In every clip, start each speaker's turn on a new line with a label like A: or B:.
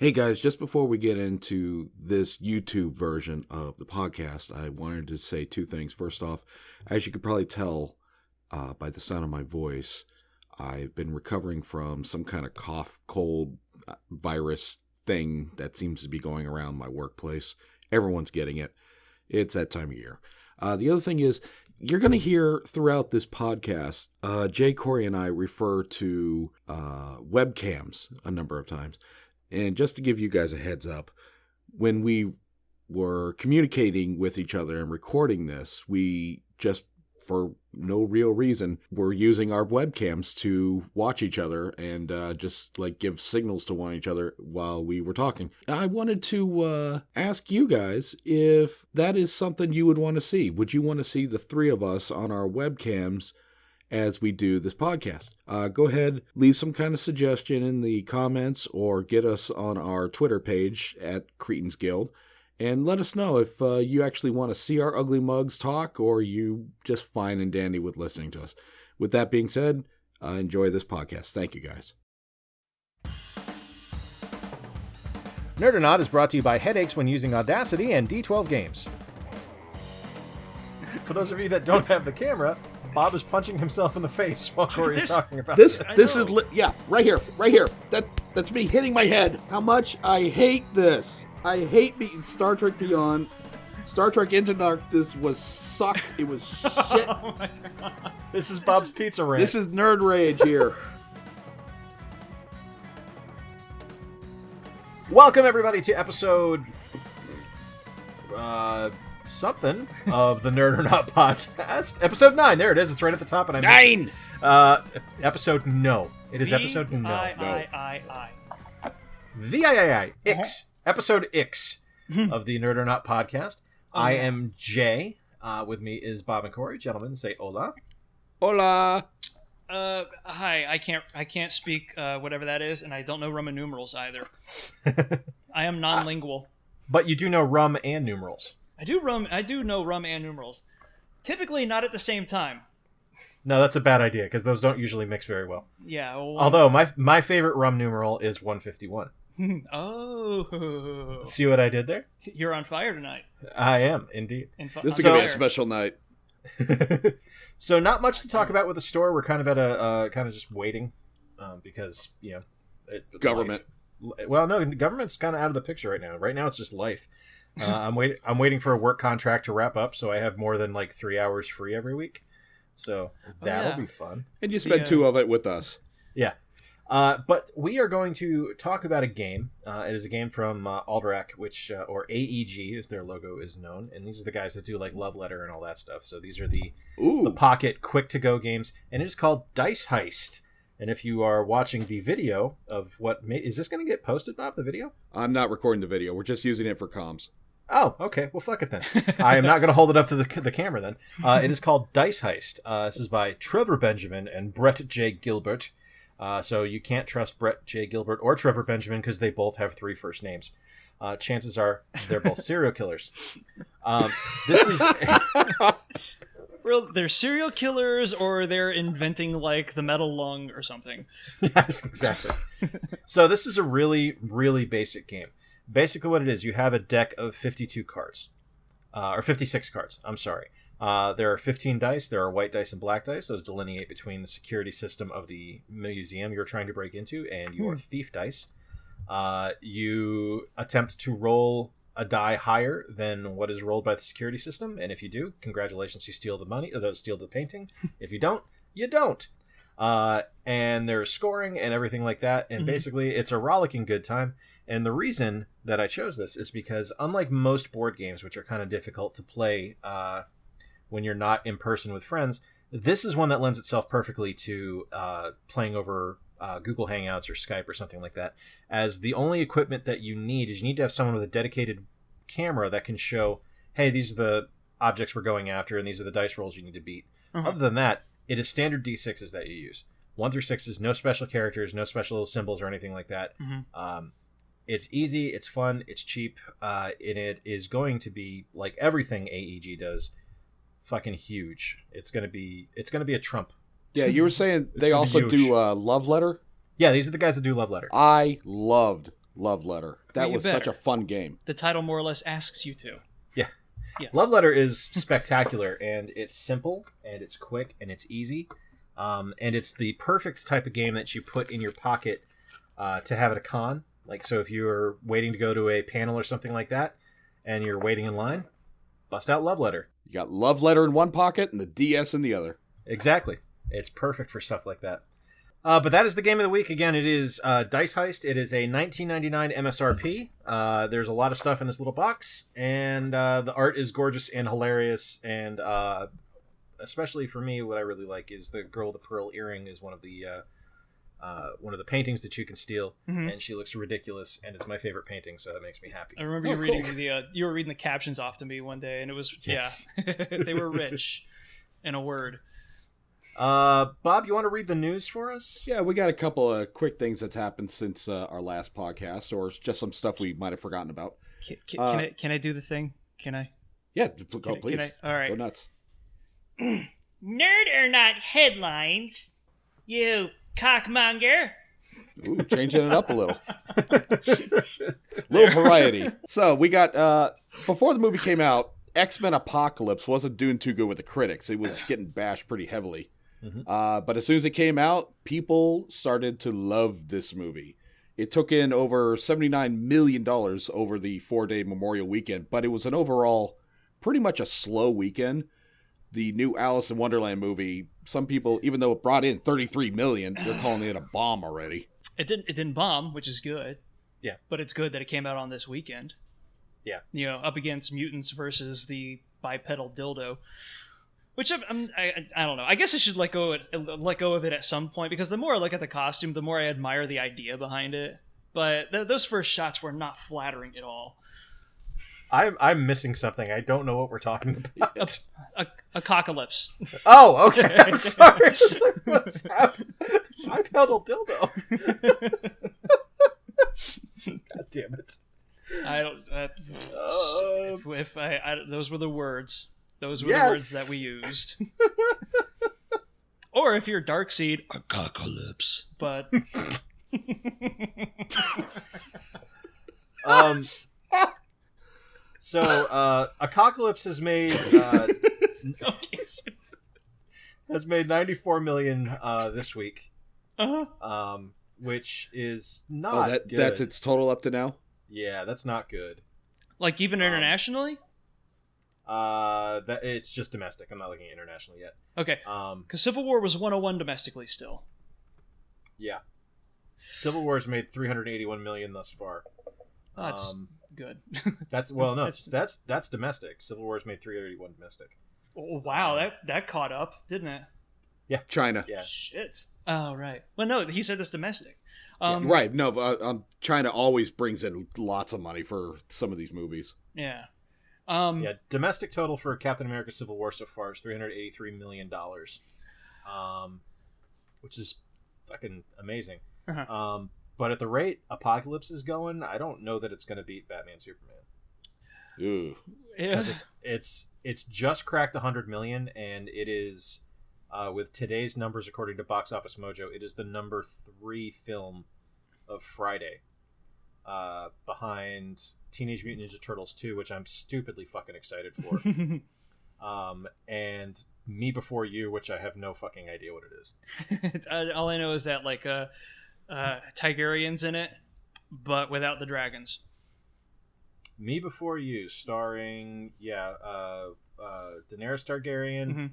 A: Hey guys, just before we get into this YouTube version of the podcast, I wanted to say two things. First off, as you could probably tell by the sound of my voice, I've been recovering from some kind of cough, cold, virus thing that seems to be going around my workplace. Everyone's getting it. It's that time of year. The other thing is, you're going to hear throughout this podcast, Jay, Corey, and I refer to webcams a number of times. And just to give you guys a heads up, when we were communicating with each other and recording this, we just, for no real reason, were using our webcams to watch each other and just like give signals to one another while we were talking. I wanted to ask you guys if that is something you would want to see. Would you want to see the three of us on our webcams as we do this podcast? Go ahead, leave some kind of suggestion in the comments or get us on our Twitter page at Cretins Guild and let us know if you actually want to see our ugly mugs talk or you just fine and dandy with listening to us. With that being said, enjoy this podcast. Thank you guys.
B: Nerd or Not is brought to you by headaches when using Audacity and D12 games. For those of you that don't have the camera, Bob is punching himself in the face while Corey is talking about
A: this is right here. That's me hitting my head. How much I hate this. I hate being Star Trek Beyond. Star Trek Into Darkness was suck. It was shit.
B: Oh my God. This is Bob's pizza rant.
A: This is nerd rage here.
B: Welcome everybody to episode something of the Nerd or Not podcast. Episode 9. There it is. It's right at the top. And
A: 9!
B: Episode no. It is episode no. VIII. X. Episode X of the Nerd or Not podcast. I am Jay. With me is Bob and Corey. Gentlemen, say hola.
A: Hola.
C: Hi. I can't speak whatever that is, and I don't know Roman numerals either. I am non-lingual.
B: But you do know rum and numerals.
C: I do know rum and numerals. Typically not at the same time.
B: No, that's a bad idea, because those don't usually mix very well.
C: Yeah. Well,
B: although, my favorite rum numeral is 151.
C: Oh.
B: See what I did there?
C: You're on fire tonight.
B: I am, indeed.
A: This is going to be a special night.
B: So not much to talk about with the store. We're kind of at a kind of just waiting because, you know.
A: Government.
B: Well, no, government's kind of out of the picture right now. Right now it's just life. I'm waiting for a work contract to wrap up, so I have more than like 3 hours free every week. So that'll be fun.
A: And you spend 2 of it with us.
B: Yeah. But we are going to talk about a game. It is a game from Alderac, which or AEG, as their logo is known, and these are the guys that do like Love Letter and all that stuff. So these are the pocket, quick-to-go games, and it is called Dice Heist. And if you are watching the video of is this going to get posted, Bob? The video?
A: I'm not recording the video. We're just using it for comms.
B: Oh, okay. Well, fuck it then. I am not going to hold it up to the camera then. It is called Dice Heist. This is by Trevor Benjamin and Brett J. Gilbert. So you can't trust Brett J. Gilbert or Trevor Benjamin because they both have 3 first names. Chances are they're both serial killers. This is...
C: Well, they're serial killers or they're inventing like the metal lung or something.
B: Yes, exactly. So this is a really, really basic game. Basically what it is, you have a deck of 52 cards. Or 56 cards, I'm sorry. There are 15 dice. There are white dice and black dice. Those delineate between the security system of the museum you're trying to break into and your thief dice. You attempt to roll a die higher than what is rolled by the security system, and if you do, congratulations, you steal the money, or steal the painting. If you don't, you don't. And there's scoring and everything like that, and basically it's a rollicking good time. And the reason that I chose this is because unlike most board games, which are kind of difficult to play when you're not in person with friends, this is one that lends itself perfectly to playing over Google Hangouts or Skype or something like that, as the only equipment that you need is you need to have someone with a dedicated camera that can show, hey, these are the objects we're going after and these are the dice rolls you need to beat. Other than that, it is standard D6s that you use. 1 through 6s, no special characters, no special symbols or anything like that. It's easy, it's fun, it's cheap, and it is going to be, like everything AEG does, fucking huge. It's gonna be a trump.
A: Yeah, you were saying they also do Love Letter?
B: Yeah, these are the guys that do Love Letter.
A: I loved Love Letter. That
C: You
A: was
C: better.
A: such a fun game.
C: The title more or less asks you to.
B: Yeah.
C: Yes.
B: Love Letter is spectacular, and it's simple, and it's quick, and it's easy. And it's the perfect type of game that you put in your pocket to have at a con. Like, so if you're waiting to go to a panel or something like that, and you're waiting in line, bust out Love Letter.
A: You got Love Letter in one pocket and the DS in the other.
B: Exactly. It's perfect for stuff like that. But that is the game of the week. Again, it is Dice Heist. It is a $19.99 MSRP. There's a lot of stuff in this little box, and the art is gorgeous and hilarious. And especially for me, what I really like is the girl with the pearl earring is one of the paintings that you can steal, and she looks ridiculous, and it's my favorite painting, so that makes me happy.
C: I remember you were reading the captions off to me one day, and it was
B: Yes.
C: they were rich, in a word.
B: Bob, you want to read the news for us?
A: Yeah, we got a couple of quick things that's happened since our last podcast, or just some stuff we might have forgotten about.
C: Can I do the thing? Can I?
A: Yeah, go, please.
C: All right.
A: Go nuts.
D: Nerd or not headlines, you cockmonger.
A: Ooh, changing it up a little. Little variety. So we got, before the movie came out, X-Men A-cock-olpse wasn't doing too good with the critics. It was getting bashed pretty heavily. But as soon as it came out, people started to love this movie. It took in over $79 million over the 4-day Memorial Weekend, but it was an overall pretty much a slow weekend. The new Alice in Wonderland movie, some people, even though it brought in $33 million, they're calling it a bomb already.
C: It didn't bomb, which is good.
B: Yeah.
C: But it's good that it came out on this weekend.
B: Yeah.
C: You know, up against Mutants versus the bipedal dildo. Which I don't know. I guess I should let go of it at some point, because the more I look at the costume, the more I admire the idea behind it. But those first shots were not flattering at all.
B: I'm missing something. I don't know what we're talking about.
C: A-cock-olpse.
B: Oh, okay. I'm sorry. It's just like, what's happening? I pedal dildo. God damn it.
C: I don't. If I those were the words. Those were
B: Yes.
C: the words that we used. Or if you're Darkseid, A-cock-olpse. But
B: So, A-cock-olpse has made has made $94 million this week, which is not good.
A: That's its total up to now?
B: Yeah, that's not good.
C: like even internationally.
B: That it's just domestic. I'm not looking at international yet.
C: Okay. Because Civil War was 101 domestically still.
B: Yeah. Civil War's made $381 million thus far.
C: Oh, that's good.
B: That's that's domestic. Civil War's made $381 domestic.
C: Oh, wow, that caught up, didn't it?
B: Yeah.
A: China.
B: Yeah.
C: Shit. Oh, right. Well, no, he said this domestic.
A: Right. No, but China always brings in lots of money for some of these movies.
C: Yeah.
B: Yeah, domestic total for Captain America Civil War so far is $383 million. Which is fucking amazing.
C: Uh-huh.
B: But at the rate Apocalypse is going, I don't know that it's going to beat Batman Superman.
A: Ooh.
C: Yeah.
B: It's just cracked 100 million, and it is with today's numbers according to Box Office Mojo, it is the number 3 film of Friday, behind Teenage Mutant Ninja Turtles 2, which I'm stupidly fucking excited for, and Me Before You, which I have no fucking idea what it is.
C: All I know is that like Tigerian's in it, but without the dragons.
B: Me Before You, starring Daenerys Targaryen,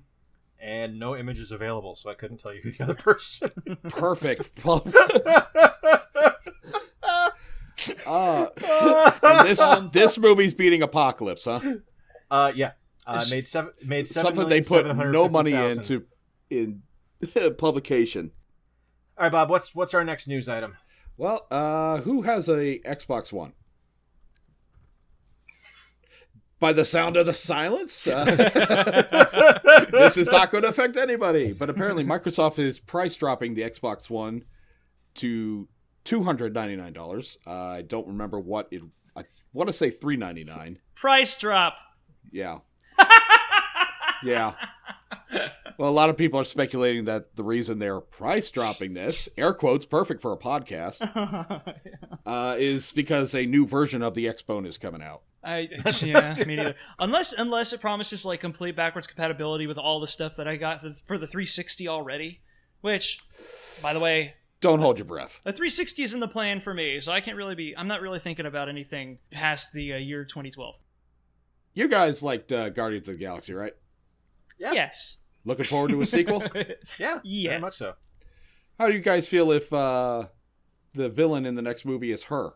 B: and no images available, so I couldn't tell you who the other person is.
A: Perfect. And this movie's beating Apocalypse, huh?
B: Yeah. Made
A: something they put no money into in publication.
B: All right, Bob. What's our next news item?
A: Well, who has a Xbox One? By the sound of the silence, this is not going to affect anybody. But apparently, Microsoft is price dropping the Xbox One to $299. I don't remember what it. I want to say $399.
C: Price drop.
A: Yeah. Yeah. Well, a lot of people are speculating that the reason they're price dropping this, air quotes, perfect for a podcast, is because a new version of the X-Bone is coming out.
C: Yeah, me neither. Unless it promises like complete backwards compatibility with all the stuff that I got for the 360 already, which, by the way,
A: Don't hold your breath.
C: a 360 is in the plan for me, so I'm not really thinking about anything past the year 2012.
A: You guys liked Guardians of the Galaxy, right?
B: Yeah.
C: Yes.
A: Looking forward to a sequel?
B: Yeah,
C: Yes.
B: very much so.
A: How do you guys feel if the villain in the next movie is her?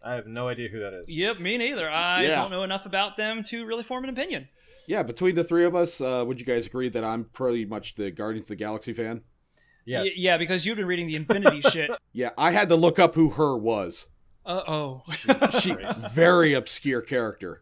B: I have no idea who that is.
C: Yep, me neither. I
A: Yeah.
C: don't know enough about them to really form an opinion.
A: Yeah, between the three of us, would you guys agree that I'm pretty much the Guardians of the Galaxy fan?
B: Yes.
C: Yeah, because you've been reading the Infinity shit.
A: Yeah, I had to look up who her was.
C: Uh-oh.
A: She's very obscure character.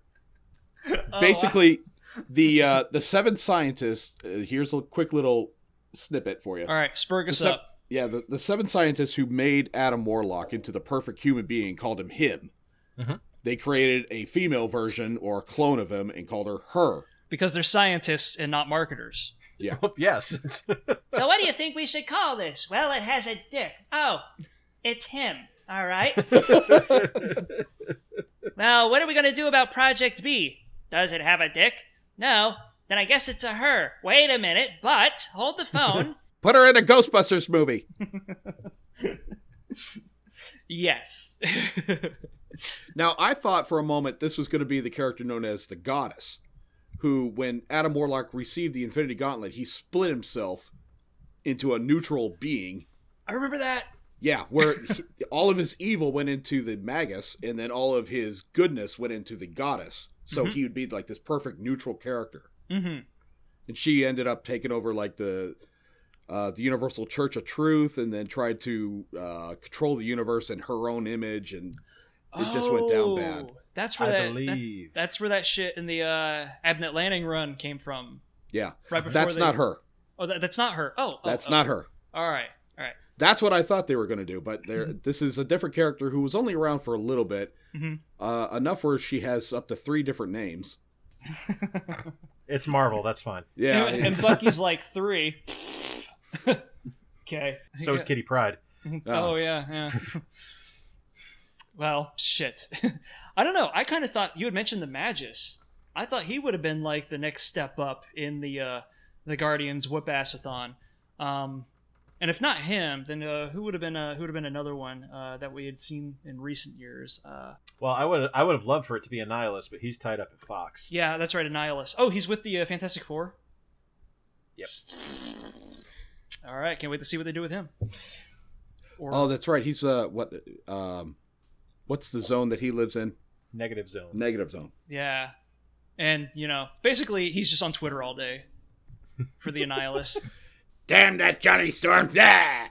A: Basically, the seven scientists. Here's a quick little snippet for you.
C: All right, spurg us
A: The
C: up.
A: Yeah, the seven scientists who made Adam Warlock into the perfect human being called him him.
B: Mhm.
A: They created a female version or a clone of him and called her her.
C: Because they're scientists and not marketers.
A: Yeah.
B: Yes.
D: So what do you think we should call this? Well, it has a dick. Oh, it's him. All right. Well, what are we going to do about Project B? Does it have a dick? No. Then I guess it's a her. Wait a minute, but hold the phone.
A: Put her in a Ghostbusters movie.
C: Yes.
A: Now, I thought for a moment this was going to be the character known as the Goddess, who, when Adam Warlock received the Infinity Gauntlet, he split himself into a neutral being.
C: I remember that.
A: Yeah, where all of his evil went into the Magus, and then all of his goodness went into the Goddess. So he would be like this perfect neutral character.
C: Mm-hmm.
A: And she ended up taking over like the Universal Church of Truth, and then tried to control the universe in her own image, and it just went down bad.
C: That's where
B: I believe.
C: that's where that shit in the Abnett Landing run came from.
A: Yeah,
C: Right before
A: that's not her.
C: Oh, that's not her.
A: That's not her.
C: All right.
A: That's what I thought they were going to do, but this is a different character who was only around for a little bit, enough where she has up to 3 different names.
B: It's Marvel. That's fine.
A: Yeah,
C: And Bucky's like 3. Okay.
B: So is Kitty Pryde.
C: Oh yeah. Well, shit. I don't know. I kind of thought you had mentioned the Magus. I thought he would have been like the next step up in the Guardians Whip-Assathon. And if not him, then who would have been another one that we had seen in recent years?
B: Well, I would have loved for it to be Annihilus, but he's tied up at Fox.
C: Yeah, that's right, Annihilus. Oh, he's with the Fantastic Four?
B: Yep.
C: All right, can't wait to see what they do with him.
A: Oh, that's right. He's what's the zone that he lives in?
B: Negative Zone.
A: Negative zone.
C: Yeah. And, basically he's just on Twitter all day for the Annihilus.
A: Damn that Johnny Storm! Yeah.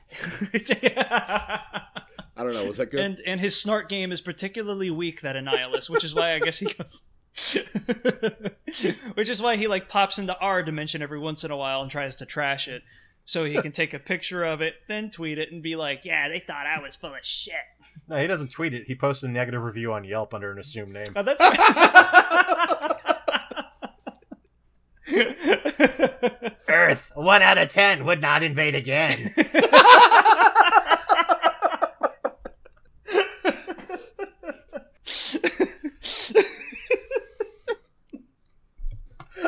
A: I don't know. Was that good?
C: And his snark game is particularly weak, that Annihilus, which is why I guess he goes... which is why he pops into our dimension every once in a while and tries to trash it. So he can take a picture of it, then tweet it, and be like,
D: Yeah, they thought I was full of shit.
B: No, he doesn't tweet it. He posts a negative review on Yelp under an assumed name.
C: oh, that's right.
D: Earth, 1 out of 10 would not invade again.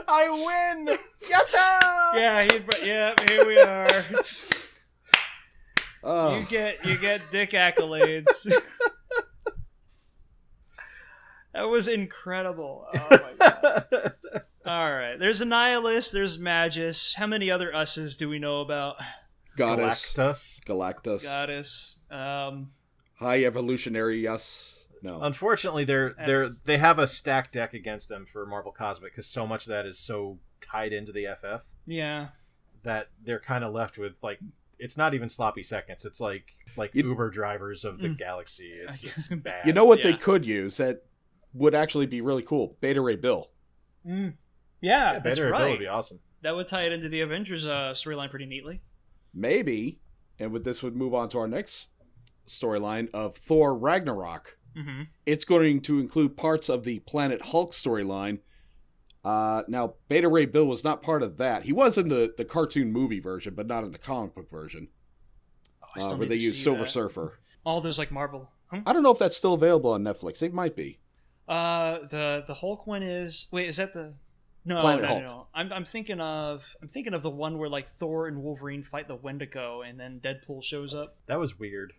B: I win! Yatta!
C: Yeah, here we are.
A: Oh.
C: You get dick accolades. That was incredible. Oh my god. All right. There's Annihilus, there's Magus. How many other us's do we know about?
A: Goddess.
B: Galactus.
C: Goddess.
A: High evolutionary, yes. No.
B: Unfortunately, they have a stacked deck against them for Marvel Cosmic because so much of that is so tied into the FF
C: Yeah.
B: that they're kind of left with it's not even sloppy seconds. It's like Uber drivers of the galaxy. It's bad.
A: You know what they
C: Yeah.
A: could use that would actually be really cool? Beta Ray Bill.
C: Yeah, that's
B: Better
C: right.
B: would be awesome.
C: That would tie it into the Avengers storyline pretty neatly.
A: Maybe, and this would move on to our next storyline of Thor Ragnarok.
C: Mm-hmm.
A: It's going to include parts of the Planet Hulk storyline, Now, Beta Ray Bill was not part of that. He was in the cartoon movie version, but not in the comic book version. Where they use Silver Surfer.
C: All those like Marvel.
A: I don't know if that's still available on Netflix. It might be.
C: The Hulk one is. Wait, is that the? No,
A: Planet
C: no,
A: Hulk.
C: no. I'm thinking of the one where like Thor and Wolverine fight the Wendigo, and then Deadpool shows up.
B: That was weird.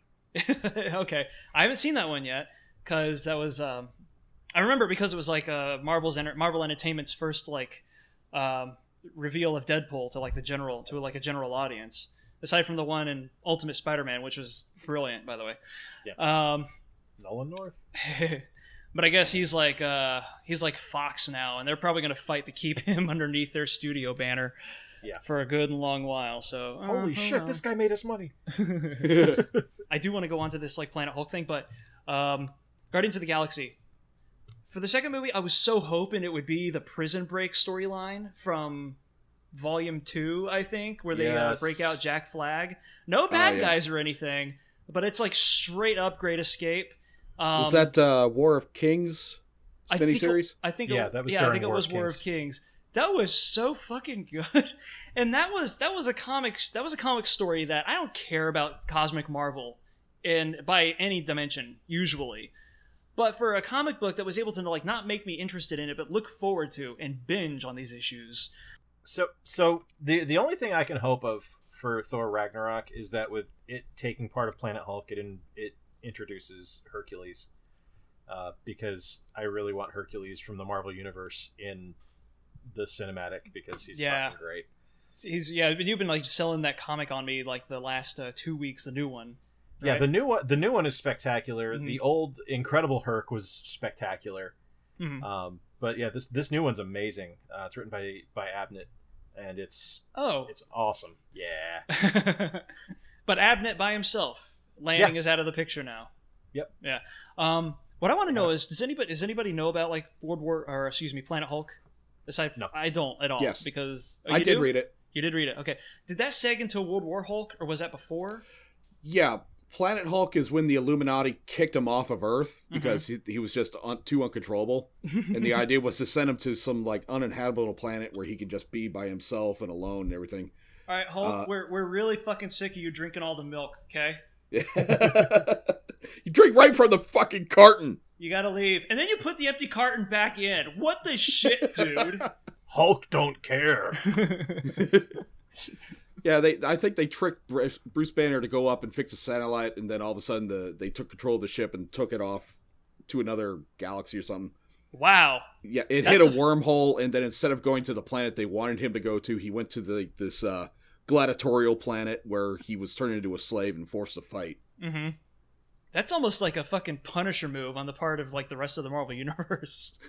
C: Okay, I haven't seen that one yet because that was. I remember because it was like Marvel Entertainment's first like reveal of Deadpool to like a general audience. Aside from the one in Ultimate Spider-Man, which was brilliant, by the way.
B: Yeah. Nolan North.
C: But I guess he's like Fox now, and they're probably going to fight to keep him underneath their studio banner.
B: Yeah.
C: For a good and long while. So
B: holy shit, this guy made us money.
C: I do want to go on to this like Planet Hulk thing, but Guardians of the Galaxy. For the second movie, I was so hoping it would be the Prison Break storyline from Volume 2, I think, where they break out Jack Flag. No bad guys or anything, but it's like straight up Great Escape.
A: Was that War of Kings miniseries?
C: I think
B: that was
C: it was War of Kings. That was so fucking good, and that was a comic story that I don't care about Cosmic Marvel by any dimension usually. But for a comic book that was able to like not make me interested in it, but look forward to and binge on these issues.
B: So the only thing I can hope of for Thor Ragnarok is that with it taking part of Planet Hulk, it introduces Hercules, because I really want Hercules from the Marvel Universe in the cinematic because he's fucking great.
C: You've been like selling that comic on me like the last 2 weeks. The new one. Right?
B: Yeah, the new one is spectacular.
C: Mm-hmm.
B: The old Incredible Herc was spectacular.
C: Mm-hmm.
B: But yeah, this new one's amazing. It's written by Abnett, and it's awesome. Yeah.
C: But Abnett by himself. Lanning is out of the picture now.
B: Yep.
C: Yeah. What I want to know is, does anybody know about like Planet Hulk?
B: No.
C: I don't at all.
A: Yes.
C: Because
A: I did read it.
C: You did read it. Okay. Did that seg into World War Hulk, or was that before?
A: Yeah. Planet Hulk is when the Illuminati kicked him off of Earth because he was just too uncontrollable. And the idea was to send him to some like uninhabitable planet where he could just be by himself and alone and everything.
C: All right, Hulk, we're really fucking sick of you drinking all the milk, okay?
A: You drink right from the fucking carton.
C: You gotta leave. And then you put the empty carton back in. What the shit, dude?
B: Hulk don't care.
A: Yeah, I think they tricked Bruce Banner to go up and fix a satellite, and then all of a sudden they took control of the ship and took it off to another galaxy or something.
C: Wow.
A: Yeah, it hit a wormhole, and then instead of going to the planet they wanted him to go to, he went to this gladiatorial planet where he was turned into a slave and forced to fight.
C: Mm-hmm. That's almost like a fucking Punisher move on the part of like the rest of the Marvel Universe.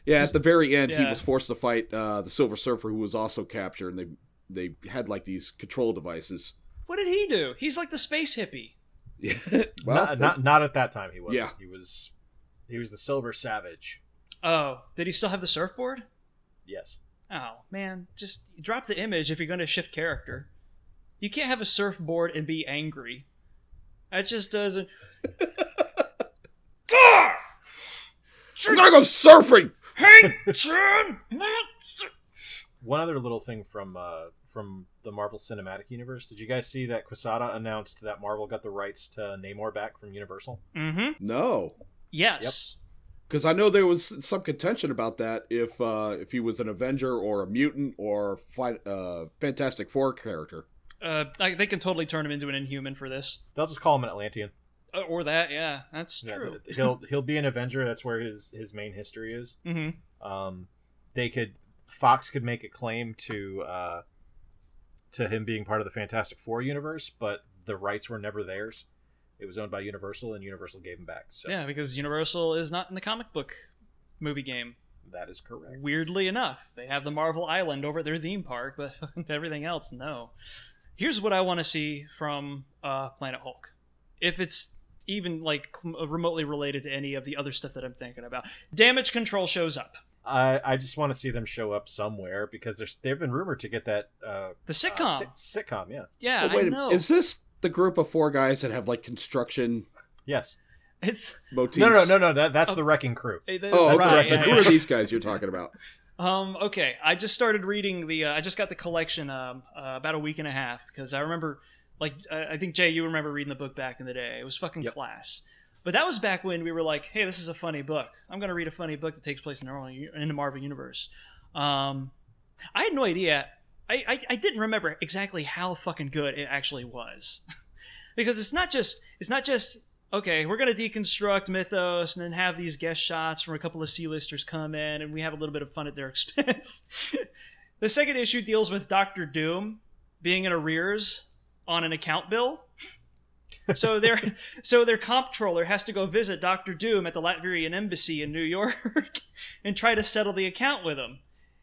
A: Yeah, at the very end, he was forced to fight the Silver Surfer, who was also captured, and they had like these control devices.
C: What did he do? He's like the space hippie.
A: Yeah,
B: not at that time. He was.
A: Yeah,
B: he was the Silver Savage.
C: Oh, did he still have the surfboard?
B: Yes.
C: Oh man, just drop the image if you're going to shift character. You can't have a surfboard and be angry. That just doesn't.
A: I'm gonna go surfing.
C: Hey, John.
B: One other little thing from the Marvel Cinematic Universe. Did you guys see that Quesada announced that Marvel got the rights to Namor back from Universal?
C: Mm-hmm.
A: No.
C: Yes.
A: Because I know there was some contention about that if he was an Avenger or a mutant or Fantastic Four character.
C: They can totally turn him into an Inhuman for this.
B: They'll just call him an Atlantean.
C: Or that, yeah, that's true.
B: He'll be an Avenger. That's where his main history is.
C: Mm-hmm.
B: Fox could make a claim to him being part of the Fantastic Four universe, but the rights were never theirs. It was owned by Universal, and Universal gave him back. So.
C: Yeah, because Universal is not in the comic book movie game.
B: That is correct.
C: Weirdly enough, they have the Marvel Island over at their theme park, but everything else, no. Here's what I want to see from Planet Hulk. If it's even like remotely related to any of the other stuff that I'm thinking about. Damage Control shows up.
B: I just want to see them show up somewhere because they've been rumored to get that
C: the sitcom.
B: Sitcom, yeah.
C: Yeah,
A: wait,
C: I know.
A: Is this the group of four guys that have like construction?
B: Yes.
C: It's
A: motifs?
B: No. That's the Wrecking Crew.
A: That's right. The crew of these guys you're talking about.
C: Okay, I just started reading I just got the collection about a week and a half because I remember, like, I think Jay, you remember reading the book back in the day. It was fucking class. But that was back when we were like, hey, this is a funny book. I'm gonna read a funny book that takes place in the Marvel universe. I had no idea. I didn't remember exactly how fucking good it actually was, because it's not just okay, we're going to deconstruct mythos and then have these guest shots from a couple of C-listers come in and we have a little bit of fun at their expense. The second issue deals with Doctor Doom being in arrears on an account bill. So their comptroller has to go visit Doctor Doom at the Latvian embassy in New York and try to settle the account with him.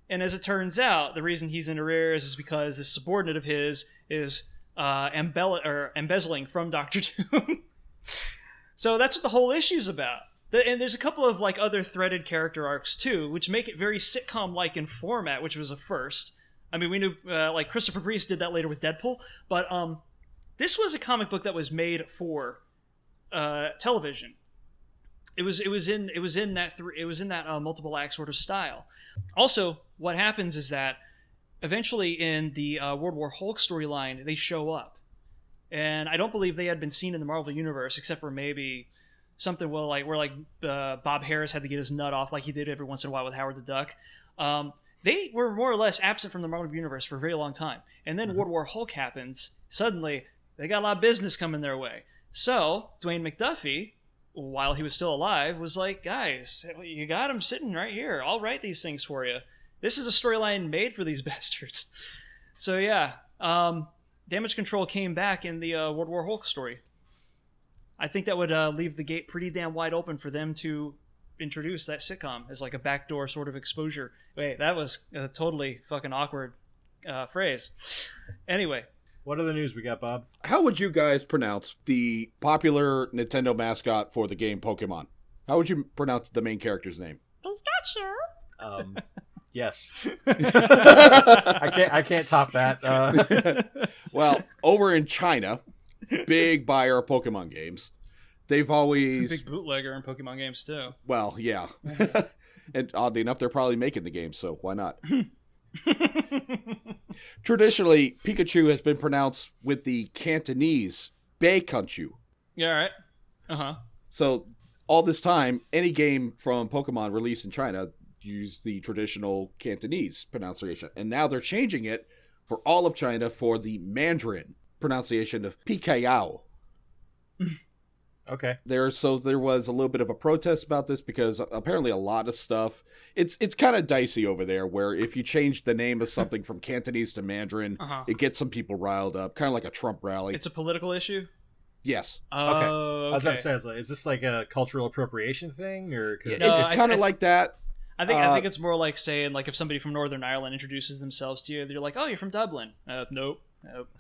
C: And as it turns out, the reason he's in arrears is because this subordinate of his is embezzling from Doctor Doom. So that's what the whole issue's about. And there's a couple of like other threaded character arcs too, which make it very sitcom-like in format, which was a first. I mean, we knew like Christopher Reeve did that later with Deadpool, but this was a comic book that was made for television. It was in that multiple act sort of style. Also, what happens is that eventually in the World War Hulk storyline, they show up. And I don't believe they had been seen in the Marvel Universe, except for maybe something where Bob Harris had to get his nut off like he did every once in a while with Howard the Duck. They were more or less absent from the Marvel Universe for a very long time. And then World War Hulk happens. Suddenly, they got a lot of business coming their way. So, Dwayne McDuffie, while he was still alive, was like, guys, you got him sitting right here. I'll write these things for you. This is a storyline made for these bastards. So, yeah. Damage Control came back in the World War Hulk story. I think that would leave the gate pretty damn wide open for them to introduce that sitcom as like a backdoor sort of exposure. Wait, that was a totally fucking awkward phrase. Anyway.
B: What other news we got, Bob?
A: How would you guys pronounce the popular Nintendo mascot for the game Pokemon? How would you pronounce the main character's name?
D: Pikachu.
B: Yes. I can't top that.
A: Well, over in China, big buyer of Pokemon games. They've always
C: big bootlegger in Pokemon games too.
A: Well, yeah. And oddly enough, they're probably making the game, so why not? Traditionally, Pikachu has been pronounced with the Cantonese Baekanchu.
C: Yeah, all right. Uh-huh.
A: So all this time, any game from Pokemon released in China use the traditional Cantonese pronunciation. And now they're changing it for all of China for the Mandarin pronunciation of Pikayao.
B: Okay.
A: There was a little bit of a protest about this because apparently a lot of stuff, it's kind of dicey over there where if you change the name of something from Cantonese to Mandarin, it gets some people riled up, kind of like a Trump rally.
C: It's a political issue?
A: Yes.
C: Oh,
B: okay.
C: okay.
B: I was about to say, is this like a cultural appropriation thing? Or
A: it's kind of like that.
C: I think it's more like saying, like, if somebody from Northern Ireland introduces themselves to you, they're like, oh, you're from Dublin. Nope.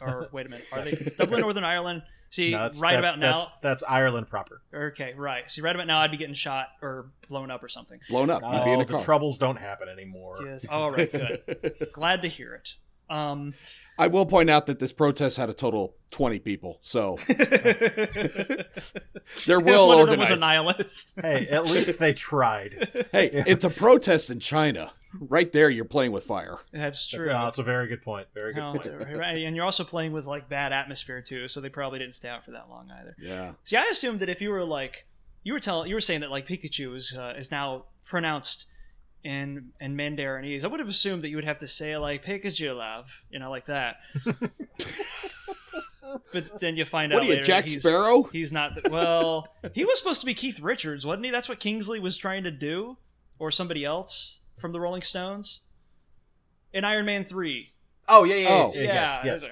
C: Or wait a minute. Are they? It's Dublin, Northern Ireland. See,
B: no,
C: now...
B: That's Ireland proper.
C: Okay, right. See, right about now, I'd be getting shot or blown up or something.
A: Blown up. You'd be in a car.
B: The troubles don't happen anymore.
C: Yes. All right, good. Glad to hear it.
A: I will point out that this protest had a total of 20 people, so they're well
C: One
A: organized.
C: of them was a nihilist.
B: Hey, at least they tried.
A: Hey, it's a protest in China. Right there, you're playing with fire.
C: That's true.
B: That's a very good point. Very good point.
C: Right, and you're also playing with like bad atmosphere too, so they probably didn't stay out for that long either.
A: Yeah.
C: See, I assumed that if you were like, you were saying that like Pikachu is now pronounced in Mandarinese, I would have assumed that you would have to say like Pikachu love, like that. But then you find out
A: What are you,
C: later
A: Jack Sparrow?
C: He's not. Well, he was supposed to be Keith Richards, wasn't he? That's what Kingsley was trying to do, or somebody else from the Rolling Stones in Iron Man 3.
B: Oh yeah.
A: Oh.
B: Yes.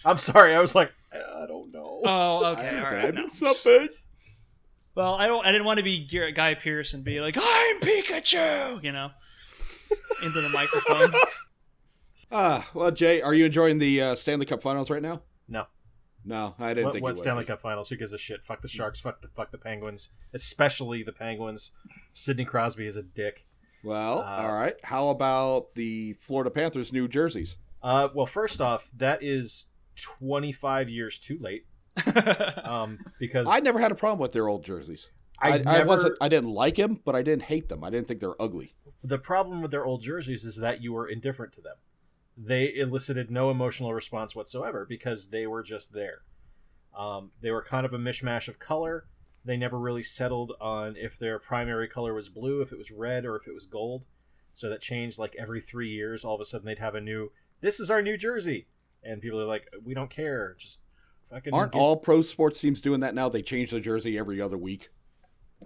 B: I'm sorry. I was like, I don't know.
C: Oh, okay. All right. No.
A: Something.
C: Well, I didn't want to be Guy Pearce and be like, I'm Pikachu, into the microphone.
A: Well, Jay, are you enjoying the Stanley Cup Finals right now? No, I didn't think you would.
B: What Stanley Cup Finals? Who gives a shit? Fuck the Sharks. Fuck the Penguins. Especially the Penguins. Sidney Crosby is a dick.
A: Well, all right. How about the Florida Panthers' new jerseys?
B: Well, first off, that is 25 years too late. Because
A: I never had a problem with their old jerseys. I didn't like them, but I didn't hate them. I didn't think they were ugly.
B: The problem with their old jerseys is that you were indifferent to them. They elicited no emotional response whatsoever because they were just there. They were kind of a mishmash of color. They never really settled on if their primary color was blue, if it was red, or if it was gold. So that changed like every 3 years. All of a sudden they'd have a new, this is our new jersey. And people are like, we don't care. Just fucking
A: Aren't all pro sports teams doing that now? They change the jersey every other week.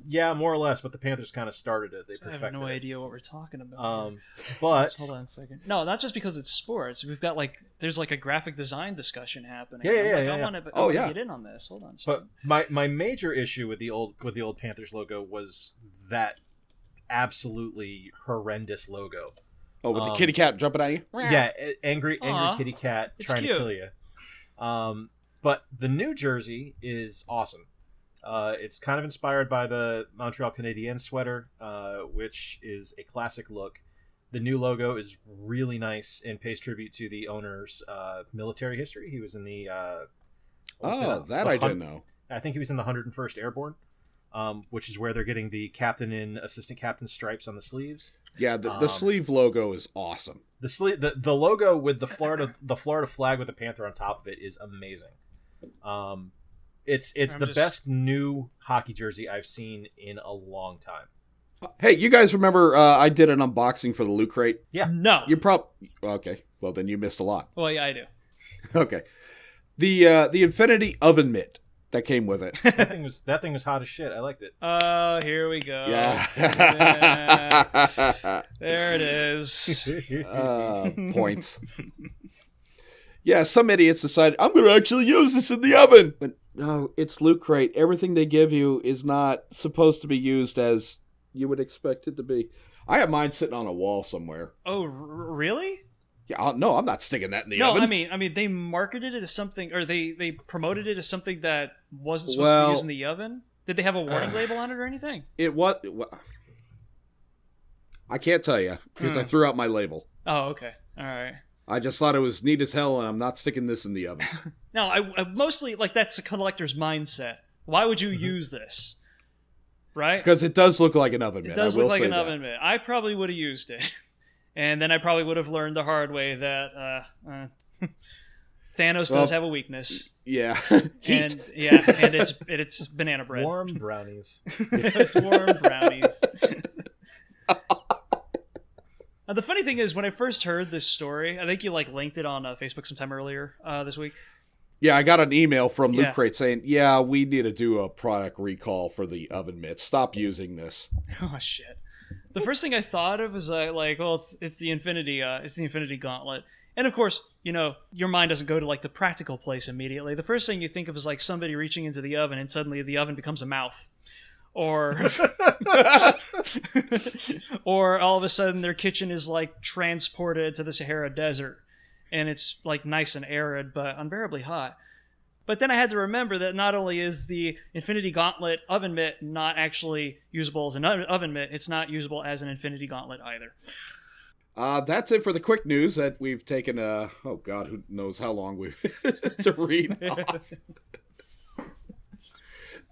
B: Yeah, more or less, but the Panthers kind of started it. They
C: I
B: perfected
C: have no
B: it.
C: idea what we're talking about.
B: But
C: Hold on a second. No, not just because it's sports. We've got there's a graphic design discussion happening.
B: Yeah.
C: I want to get in on this. Hold on a second.
B: But my major issue with the old Panthers logo was that absolutely horrendous logo.
A: Oh, with the kitty cat jumping at you?
B: Yeah, angry kitty cat
C: It's
B: trying
C: cute.
B: to kill you. But the New Jersey is awesome. It's kind of inspired by the Montreal Canadiens sweater, which is a classic look. The new logo is really nice and pays tribute to the owner's military history. He was in the...
A: I didn't know.
B: I think he was in the 101st Airborne, which is where they're getting the captain and assistant captain stripes on the sleeves.
A: Yeah, the sleeve logo is awesome.
B: The logo with the Florida flag with the panther on top of it is amazing. It's the best new hockey jersey I've seen in a long time.
A: Hey, you guys remember I did an unboxing for the Loot Crate?
B: Yeah.
C: No.
A: Okay. Well, then you missed a lot.
C: Well, yeah, I do.
A: Okay. The Infinity Oven Mitt that came with it.
B: That thing was hot as shit. I liked it.
C: Oh, here we go.
A: Yeah.
C: There it is.
A: Points. Yeah, some idiots decided, I'm going to actually use this in the oven. But no, it's Loot Crate. Everything they give you is not supposed to be used as you would expect it to be. I have mine sitting on a wall somewhere.
C: Oh, really?
A: Yeah, no, I'm not sticking that in the
C: No,
A: oven.
C: I mean, they marketed it as something, or they promoted it as something that wasn't supposed to be used in the oven. Did they have a warning label on it or anything?
A: I can't tell you because I threw out my label.
C: Oh, okay, all right.
A: I just thought it was neat as hell, and I'm not sticking this in the oven.
C: No, I mostly that's a collector's mindset. Why would you use this? Right?
A: Because it does look like an oven mitt.
C: It does
A: I will
C: look like
A: say
C: an
A: that.
C: oven mitt. I probably would have used it. And then I probably would have learned the hard way that Thanos does have a weakness.
A: Yeah. Heat.
C: And it's banana bread.
B: Warm brownies.
C: It's warm brownies. The funny thing is, when I first heard this story, I think you linked it on Facebook sometime earlier this week.
A: Yeah, I got an email from Loot Crate saying, yeah, we need to do a product recall for the oven mitt. Stop using this.
C: Oh, shit. The first thing I thought of was it's the Infinity Gauntlet. And of course, your mind doesn't go to the practical place immediately. The first thing you think of is somebody reaching into the oven and suddenly the oven becomes a mouth. Or or all of a sudden their kitchen is transported to the Sahara Desert and it's nice and arid but unbearably hot. But then I had to remember that not only is the Infinity Gauntlet oven mitt not actually usable as an oven mitt, it's not usable as an Infinity Gauntlet either.
A: That's it for the quick news that we've taken, oh God, who knows how long we've to read off.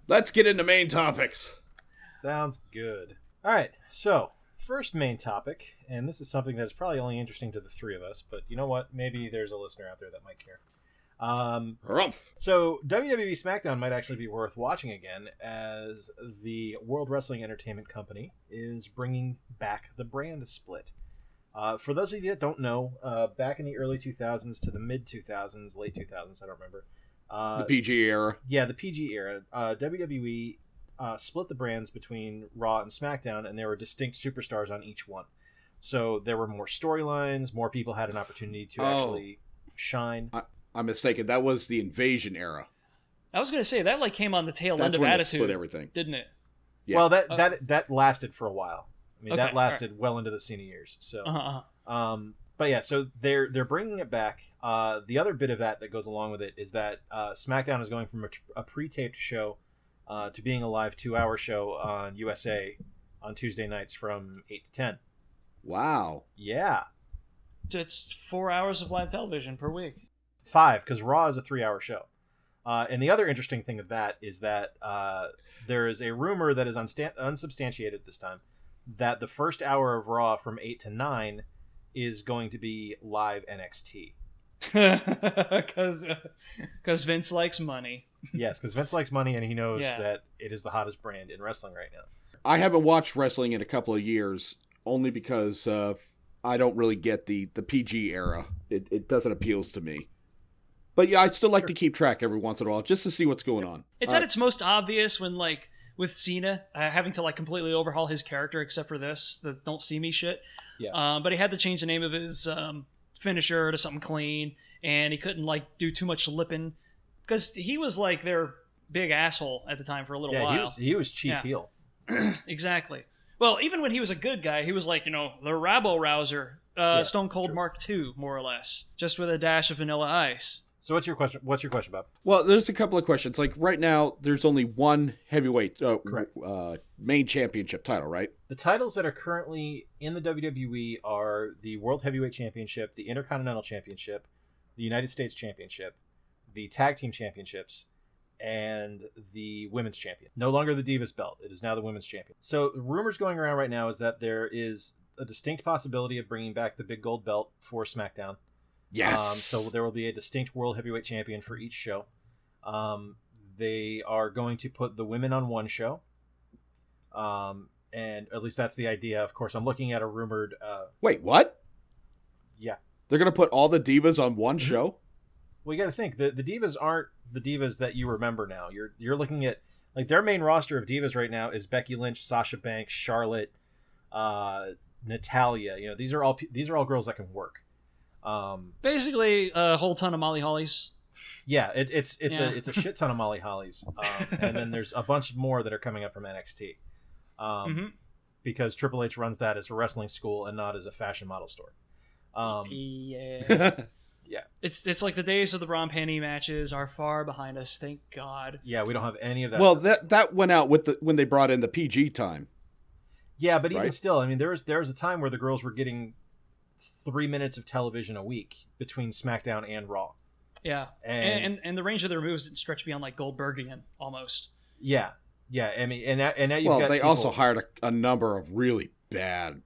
A: Let's get into main topics.
B: Sounds good. All right, so first main topic, and this is something that is probably only interesting to the three of us, but you know what? Maybe there's a listener out there that might care. So WWE SmackDown might actually be worth watching again, as the World Wrestling Entertainment Company is bringing back the brand split. For those of you that don't know, back in the early 2000s to the mid 2000s, late 2000s, I don't remember.
A: The PG era.
B: Yeah, the PG era. WWE split the brands between Raw and SmackDown, and there were distinct superstars on each one. So there were more storylines, more people had an opportunity to actually shine.
A: I'm mistaken. That was the Invasion era.
C: I was going to say, that came on the tail end
A: That's
C: of
A: when
C: Attitude,
A: they split everything.
C: didn't it?
A: Yeah.
B: Well, that lasted for a while. I mean,
C: Okay,
B: that lasted well into the Cena years. So, but yeah, so they're bringing it back. The other bit of that goes along with it is that SmackDown is going from a pre-taped show to being a live 2-hour show on USA on Tuesday nights from 8 to 10.
A: Wow.
B: Yeah.
C: It's 4 hours of live television per week.
B: 5, because Raw is a 3-hour show. And the other interesting thing of that is that there is a rumor that is unsubstantiated this time that the first hour of Raw from 8 to 9 is going to be live NXT.
C: Because Vince likes money.
B: Yes, because Vince likes money, and he knows
C: Yeah.
B: that it is the hottest brand in wrestling right now.
A: I haven't watched wrestling in a couple of years, only because I don't really get the PG era. It doesn't appeal to me. But yeah, I still like to keep track every once in a while, just to see what's going on.
C: It's at its most obvious when, like, with Cena having to, like, completely overhaul his character, except for this, the don't see me shit.
B: Yeah.
C: But he had to change the name of his finisher to something clean, and he couldn't, like, do too much lipping, because he was, like, their big asshole at the time for a little while.
B: He was chief
C: Yeah.
B: heel.
C: Exactly. Well, even when he was a good guy, he was like, the rabble-rouser, Stone Cold
B: true.
C: Mark II, more or less, just with a dash of Vanilla Ice.
B: So what's your question? What's your question, Bob?
A: Well, there's a couple of questions. Like right now, there's only one heavyweight
B: Correct.
A: main championship title, right?
B: The titles that are currently in the WWE are the World Heavyweight Championship, the Intercontinental Championship, the United States Championship, the Tag Team Championships, and the Women's Champion. No longer the Divas belt. It is now the Women's Champion. So the rumors going around right now is that there is a distinct possibility of bringing back the big gold belt for SmackDown.
A: Yes.
B: So there will be a distinct World Heavyweight Champion for each show. They are going to put the women on one show. And at least that's the idea. Of course, I'm looking at a rumored...
A: Wait, what?
B: Yeah.
A: They're going to put all the divas on one show?
B: Well, you got to think. The divas aren't the divas that you remember now. You're looking at... Like, their main roster of divas right now is Becky Lynch, Sasha Banks, Charlotte, Natalia. These are all girls that can work.
C: Basically, a whole ton of Molly Hollies.
B: Yeah, it's a shit ton of Molly Hollies, and then there's a bunch more that are coming up from NXT, because Triple H runs that as a wrestling school and not as a fashion model store.
C: Yeah.
B: Yeah,
C: It's like the days of the bra and panty matches are far behind us. Thank God.
B: yeah, we don't have any of that.
A: Well,
B: stuff.
A: that went out with when they brought in the PG time.
B: Yeah, but even
A: right?
B: still, I mean, there was a time where the girls were getting 3 minutes of television a week between SmackDown and Raw.
C: Yeah,
B: And-
C: and the range of their moves didn't stretch beyond like Goldbergian almost.
B: Yeah. I mean, and now you've
A: Well,
B: got
A: they
B: people-
A: also hired a number of really bad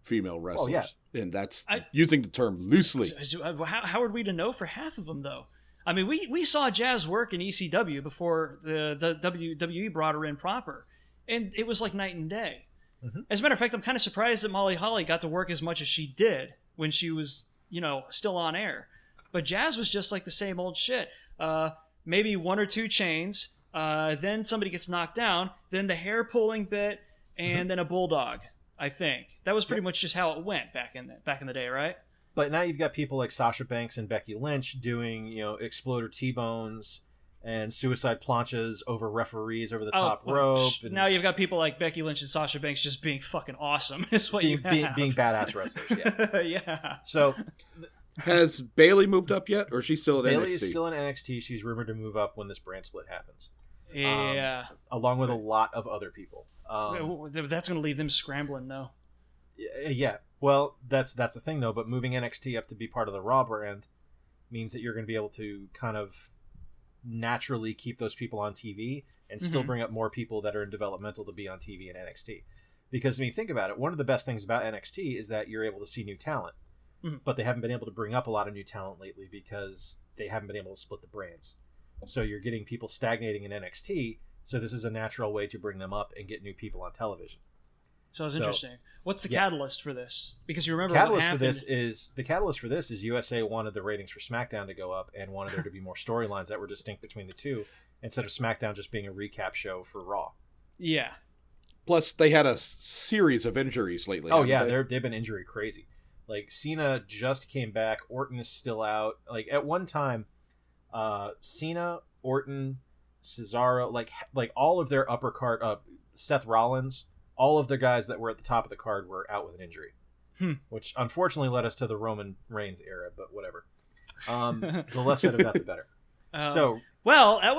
A: female wrestlers.
B: yeah.
A: And that's using the term loosely.
C: How are we to know for half of them though? I mean, we saw Jazz work in ECW before the WWE brought her in proper, and it was like night and day.
B: Mhm.
C: As a matter of fact, I'm kind of surprised that Molly Holly got to work as much as she did when she was, still on air. But Jazz was just like the same old shit. Maybe one or two chains, then somebody gets knocked down, then the hair pulling bit, and then a bulldog. I think that was pretty much just how it went back in the day, right?
B: But now you've got people like Sasha Banks and Becky Lynch doing, exploder T-bones and suicide planchas over referees over the top rope. And
C: Now you've got people like Becky Lynch and Sasha Banks just being fucking awesome. Is what you have.
B: being badass wrestlers. Yeah.
C: Yeah.
B: So
A: Has Bailey moved up yet, or is she still at
B: Bailey
A: NXT?
B: is still in NXT. She's rumored to move up when this brand split happens,
C: Yeah.
B: along with a lot of other people.
C: That's going to leave them scrambling, though.
B: Yeah. Well, that's the thing though. But moving NXT up to be part of the Raw brand means that you're going to be able to kind of naturally keep those people on TV and still bring up more people that are in developmental to be on TV in NXT. Because I mean, think about it. One of the best things about NXT is that you're able to see new talent, but they haven't been able to bring up a lot of new talent lately because they haven't been able to split the brands. So you're getting people stagnating in NXT. So this is a natural way to bring them up and get new people on television.
C: So it's interesting. What's the
B: yeah.
C: catalyst for this? Because you remember
B: Catalyst
C: what
B: for
C: happened.
B: the catalyst for this is USA wanted the ratings for SmackDown to go up and wanted there to be more storylines that were distinct between the two instead of SmackDown just being a recap show for Raw.
C: Yeah.
A: Plus, they had a series of injuries lately.
B: Oh
A: haven't
B: yeah,
A: they?
B: they've been injury crazy. Like Cena just came back, Orton is still out. Like at one time, Cena, Orton, Cesaro, like all of their upper card, Seth Rollins, all of the guys that were at the top of the card were out with an injury, which unfortunately led us to the Roman Reigns era. But whatever. The less said about the better.
C: Well, that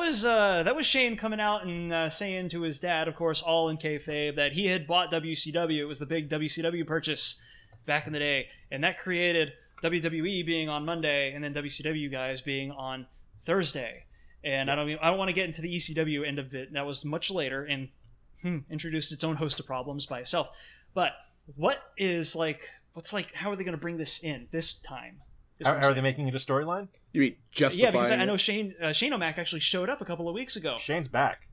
C: was Shane coming out and saying to his dad, of course, all in kayfabe, that he had bought WCW. It was the big WCW purchase back in the day, and that created WWE being on Monday and then WCW guys being on Thursday. And I don't want to get into the ECW end of it. That was much later and introduced its own host of problems by itself. But how are they going to bring this in this time?
B: How are they making it a storyline?
A: You mean justifying?
C: Yeah, because I know Shane O'Mac actually showed up a couple of weeks ago.
B: Shane's back.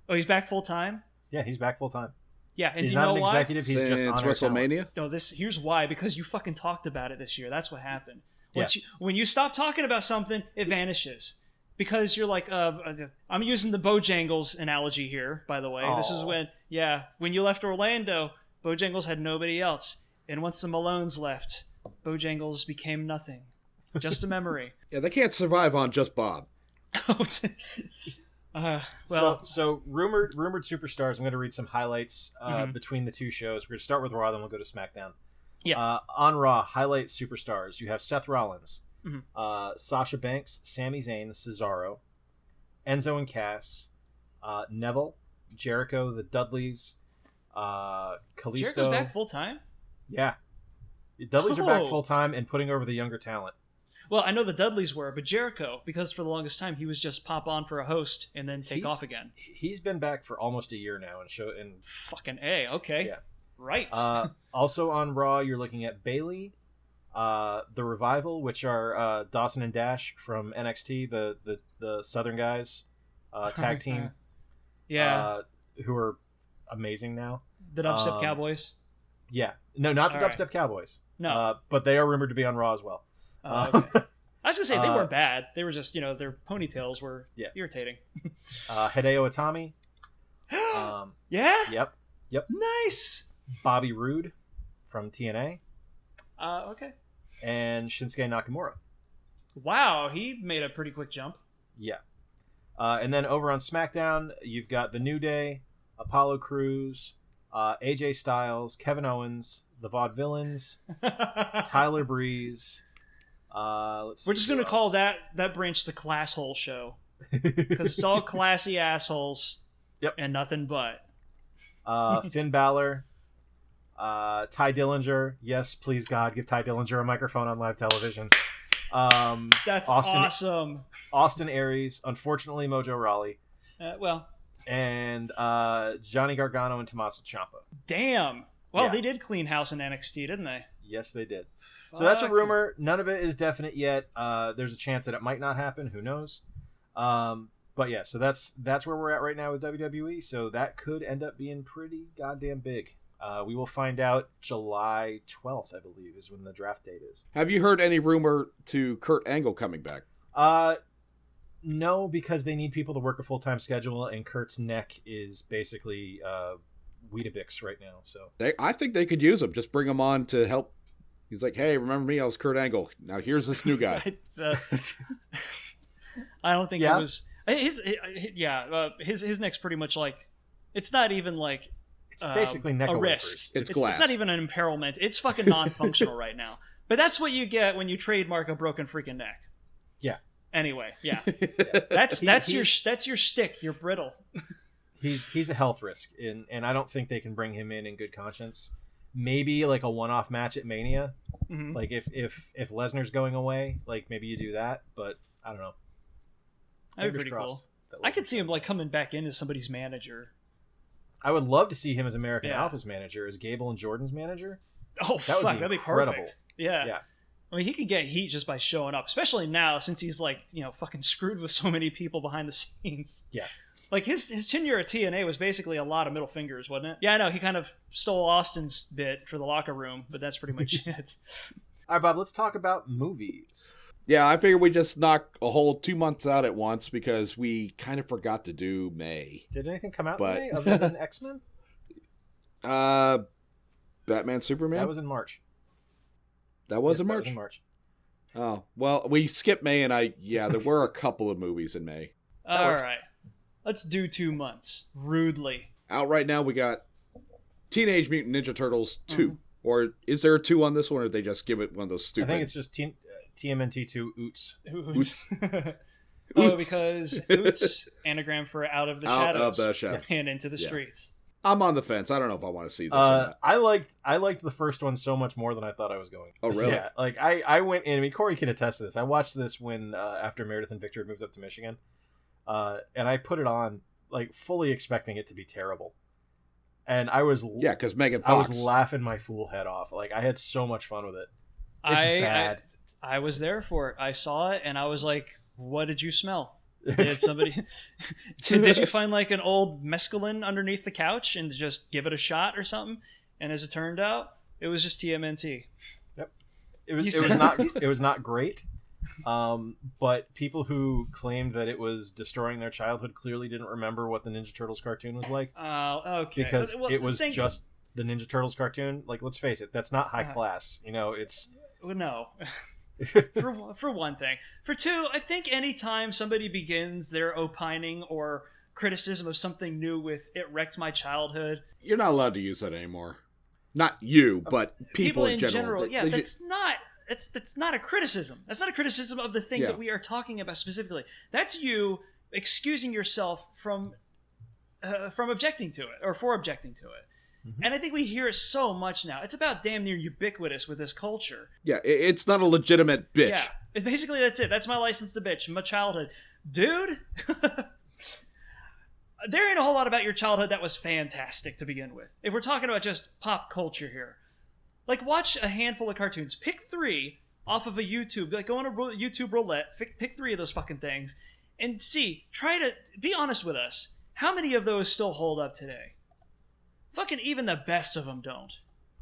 C: Oh, he's back full time?
B: Yeah, he's back full time.
C: Yeah, and
B: he's
C: do you know
B: not an
C: why?
B: executive. He's just on
A: WrestleMania.
C: No, here's why. Because you fucking talked about it this year. That's what happened.
B: Yeah.
C: When you stop talking about something, it vanishes. Because you're like, I'm using the Bojangles analogy here, by the way.
B: Aww.
C: This is when you left Orlando, Bojangles had nobody else. And once the Malones left, Bojangles became nothing. Just a memory.
A: Yeah, they can't survive on just Bob.
B: So rumored superstars. I'm going to read some highlights between the two shows. We're going to start with Raw, then we'll go to SmackDown.
C: Yeah.
B: On Raw, highlight superstars. You have Seth Rollins, Sasha Banks, Sami Zayn, Cesaro, Enzo and Cass, Neville, Jericho, the Dudleys, Kalisto.
C: Jericho's back full time?
B: Yeah. The Dudleys are back full time and putting over the younger talent.
C: Well, I know the Dudleys were, but Jericho, because for the longest time he was just pop on for a host and then take off again.
B: He's been back for almost a year now and
C: fucking A, okay.
B: Yeah.
C: Right.
B: Also on Raw, you're looking at Bayley, the Revival, which are Dawson and Dash from NXT, the Southern guys, tag team.
C: Yeah.
B: Who are amazing now.
C: The Dubstep Cowboys.
B: Yeah. No, not the
C: All
B: Dubstep
C: right.
B: Cowboys.
C: No.
B: But they are rumored to be on Raw as well.
C: Okay. I was going to say, they weren't bad. They were just, their ponytails were irritating.
B: Hideo Itami.
C: Yeah?
B: Yep.
C: Nice.
B: Bobby Roode from TNA.
C: Okay.
B: And Shinsuke Nakamura.
C: Wow, he made a pretty quick jump.
B: Yeah. And then over on SmackDown, you've got The New Day, Apollo Crews, AJ Styles, Kevin Owens, the Vaudevillains, Tyler Breeze. We're
C: just going to call that branch the Class Hole Show. Because it's all classy assholes.
B: Yep.
C: And nothing but.
B: Finn Balor, Ty Dillinger. Yes, please God, give Ty Dillinger a microphone on live television.
C: That's awesome.
B: Austin Aries, unfortunately Mojo Rawley.
C: Well.
B: And Johnny Gargano and Tommaso Ciampa.
C: Damn. Well, they did clean house in NXT, didn't they?
B: Yes, they did. So that's a rumor. None of it is definite yet. There's a chance that it might not happen. Who knows? But yeah, so that's where we're at right now with WWE. So that could end up being pretty goddamn big. We will find out July 12th, I believe, is when the draft date is.
A: Have you heard any rumor to Kurt Angle coming back?
B: No, because they need people to work a full-time schedule, and Kurt's neck is basically Weetabix right now. So
A: I think they could use him. Just bring him on to help. He's like, hey, remember me? I was Kurt Angle. Now here's this new guy.
C: I don't think it was his neck's pretty much like, it's not even like
B: it's basically neck
C: a risk.
A: It's glass. It's
C: not even an imperilment. It's fucking non-functional right now. But that's what you get when you trademark a broken freaking neck.
B: Yeah.
C: Anyway, yeah. That's your stick. You're brittle.
B: He's a health risk, and I don't think they can bring him in good conscience. Maybe like a one-off match at Mania, like if Lesnar's going away, like maybe you do that. But I don't know.
C: That'd be pretty cool. I could see him like coming back in as somebody's manager.
B: I would love to see him as American Alpha's manager, as Gable and Jordan's manager.
C: Oh, that'd be perfect. Yeah. I mean, he could get heat just by showing up, especially now since he's like, fucking screwed with so many people behind the scenes.
B: Yeah.
C: Like his tenure at TNA was basically a lot of middle fingers, wasn't it? Yeah, I know. He kind of stole Austin's bit for the locker room, but that's pretty much it.
B: All right, Bob, let's talk about movies.
A: Yeah, I figured we just knock a whole 2 months out at once because we kind of forgot to do May.
B: Did anything come out in May other than X-Men?
A: Batman, Superman?
B: That was in March.
A: That was in March?
B: That was in March.
A: Oh, well, we skipped May, and there were a couple of movies in May.
C: All right. Let's do 2 months. Rudely.
A: Out right now, we got Teenage Mutant Ninja Turtles 2. Or is there a 2 on this one, or did they just give it one of those stupid...
B: I think it's just TMNT 2 Oots.
C: Oh, because Oots, anagram for out of the shadows.
A: Out of the shadows.
C: And into the streets.
A: I'm on the fence. I don't know if I want to see this or not.
B: I liked the first one so much more than I thought I was going.
A: Oh, really?
B: Yeah. Like, I went in... I mean, Corey can attest to this. I watched this when, after Meredith and Victor had moved up to Michigan. And I put it on, like, fully expecting it to be terrible. And I was
A: because Megan
B: I was
A: Fox.
B: laughing my fool head off. Like, I had so much fun with it. It's bad.
C: I was there for it. I saw it, and I was like, "What did you smell? Did somebody? did you find like an old mescaline underneath the couch and just give it a shot or something?" And as it turned out, it was just TMNT.
B: Yep. It was not great. But people who claimed that it was destroying their childhood clearly didn't remember what the Ninja Turtles cartoon was like.
C: Oh, okay.
B: Because it was just the Ninja Turtles cartoon. Like, let's face it, that's not high class. You know, it's...
C: No. for one thing. For two, I think anytime somebody begins their opining or criticism of something new with "it wrecked my childhood,"
A: you're not allowed to use that anymore. Not you, but people in general.
C: Yeah, that's not a criticism. That's not a criticism of the thing that we are talking about specifically. That's you excusing yourself from objecting to it or for objecting to it. Mm-hmm. And I think we hear it so much now. It's about damn near ubiquitous with this culture.
A: Yeah, it's not a legitimate bitch.
C: Yeah, basically that's it. That's my license to bitch. My childhood. Dude, there ain't a whole lot about your childhood that was fantastic to begin with. If we're talking about just pop culture here. Like, watch a handful of cartoons. Pick 3 off of a YouTube. Like, go on a YouTube roulette. Pick 3 of those fucking things. And see, try to be honest with us. How many of those still hold up today? Fucking even the best of them don't.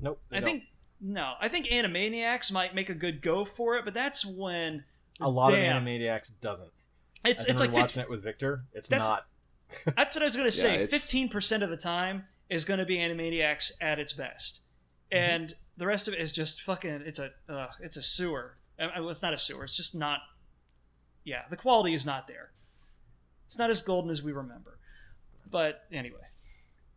B: Nope.
C: I think Animaniacs might make a good go for it, but that's when
B: a lot of Animaniacs doesn't.
C: It's like
B: watching it with Victor. It's not.
C: That's what I was gonna say. 15% of the time is gonna be Animaniacs at its best, and the rest of it is just fucking. It's a sewer. Well, it's not a sewer. It's just not. Yeah, the quality is not there. It's not as golden as we remember. But anyway.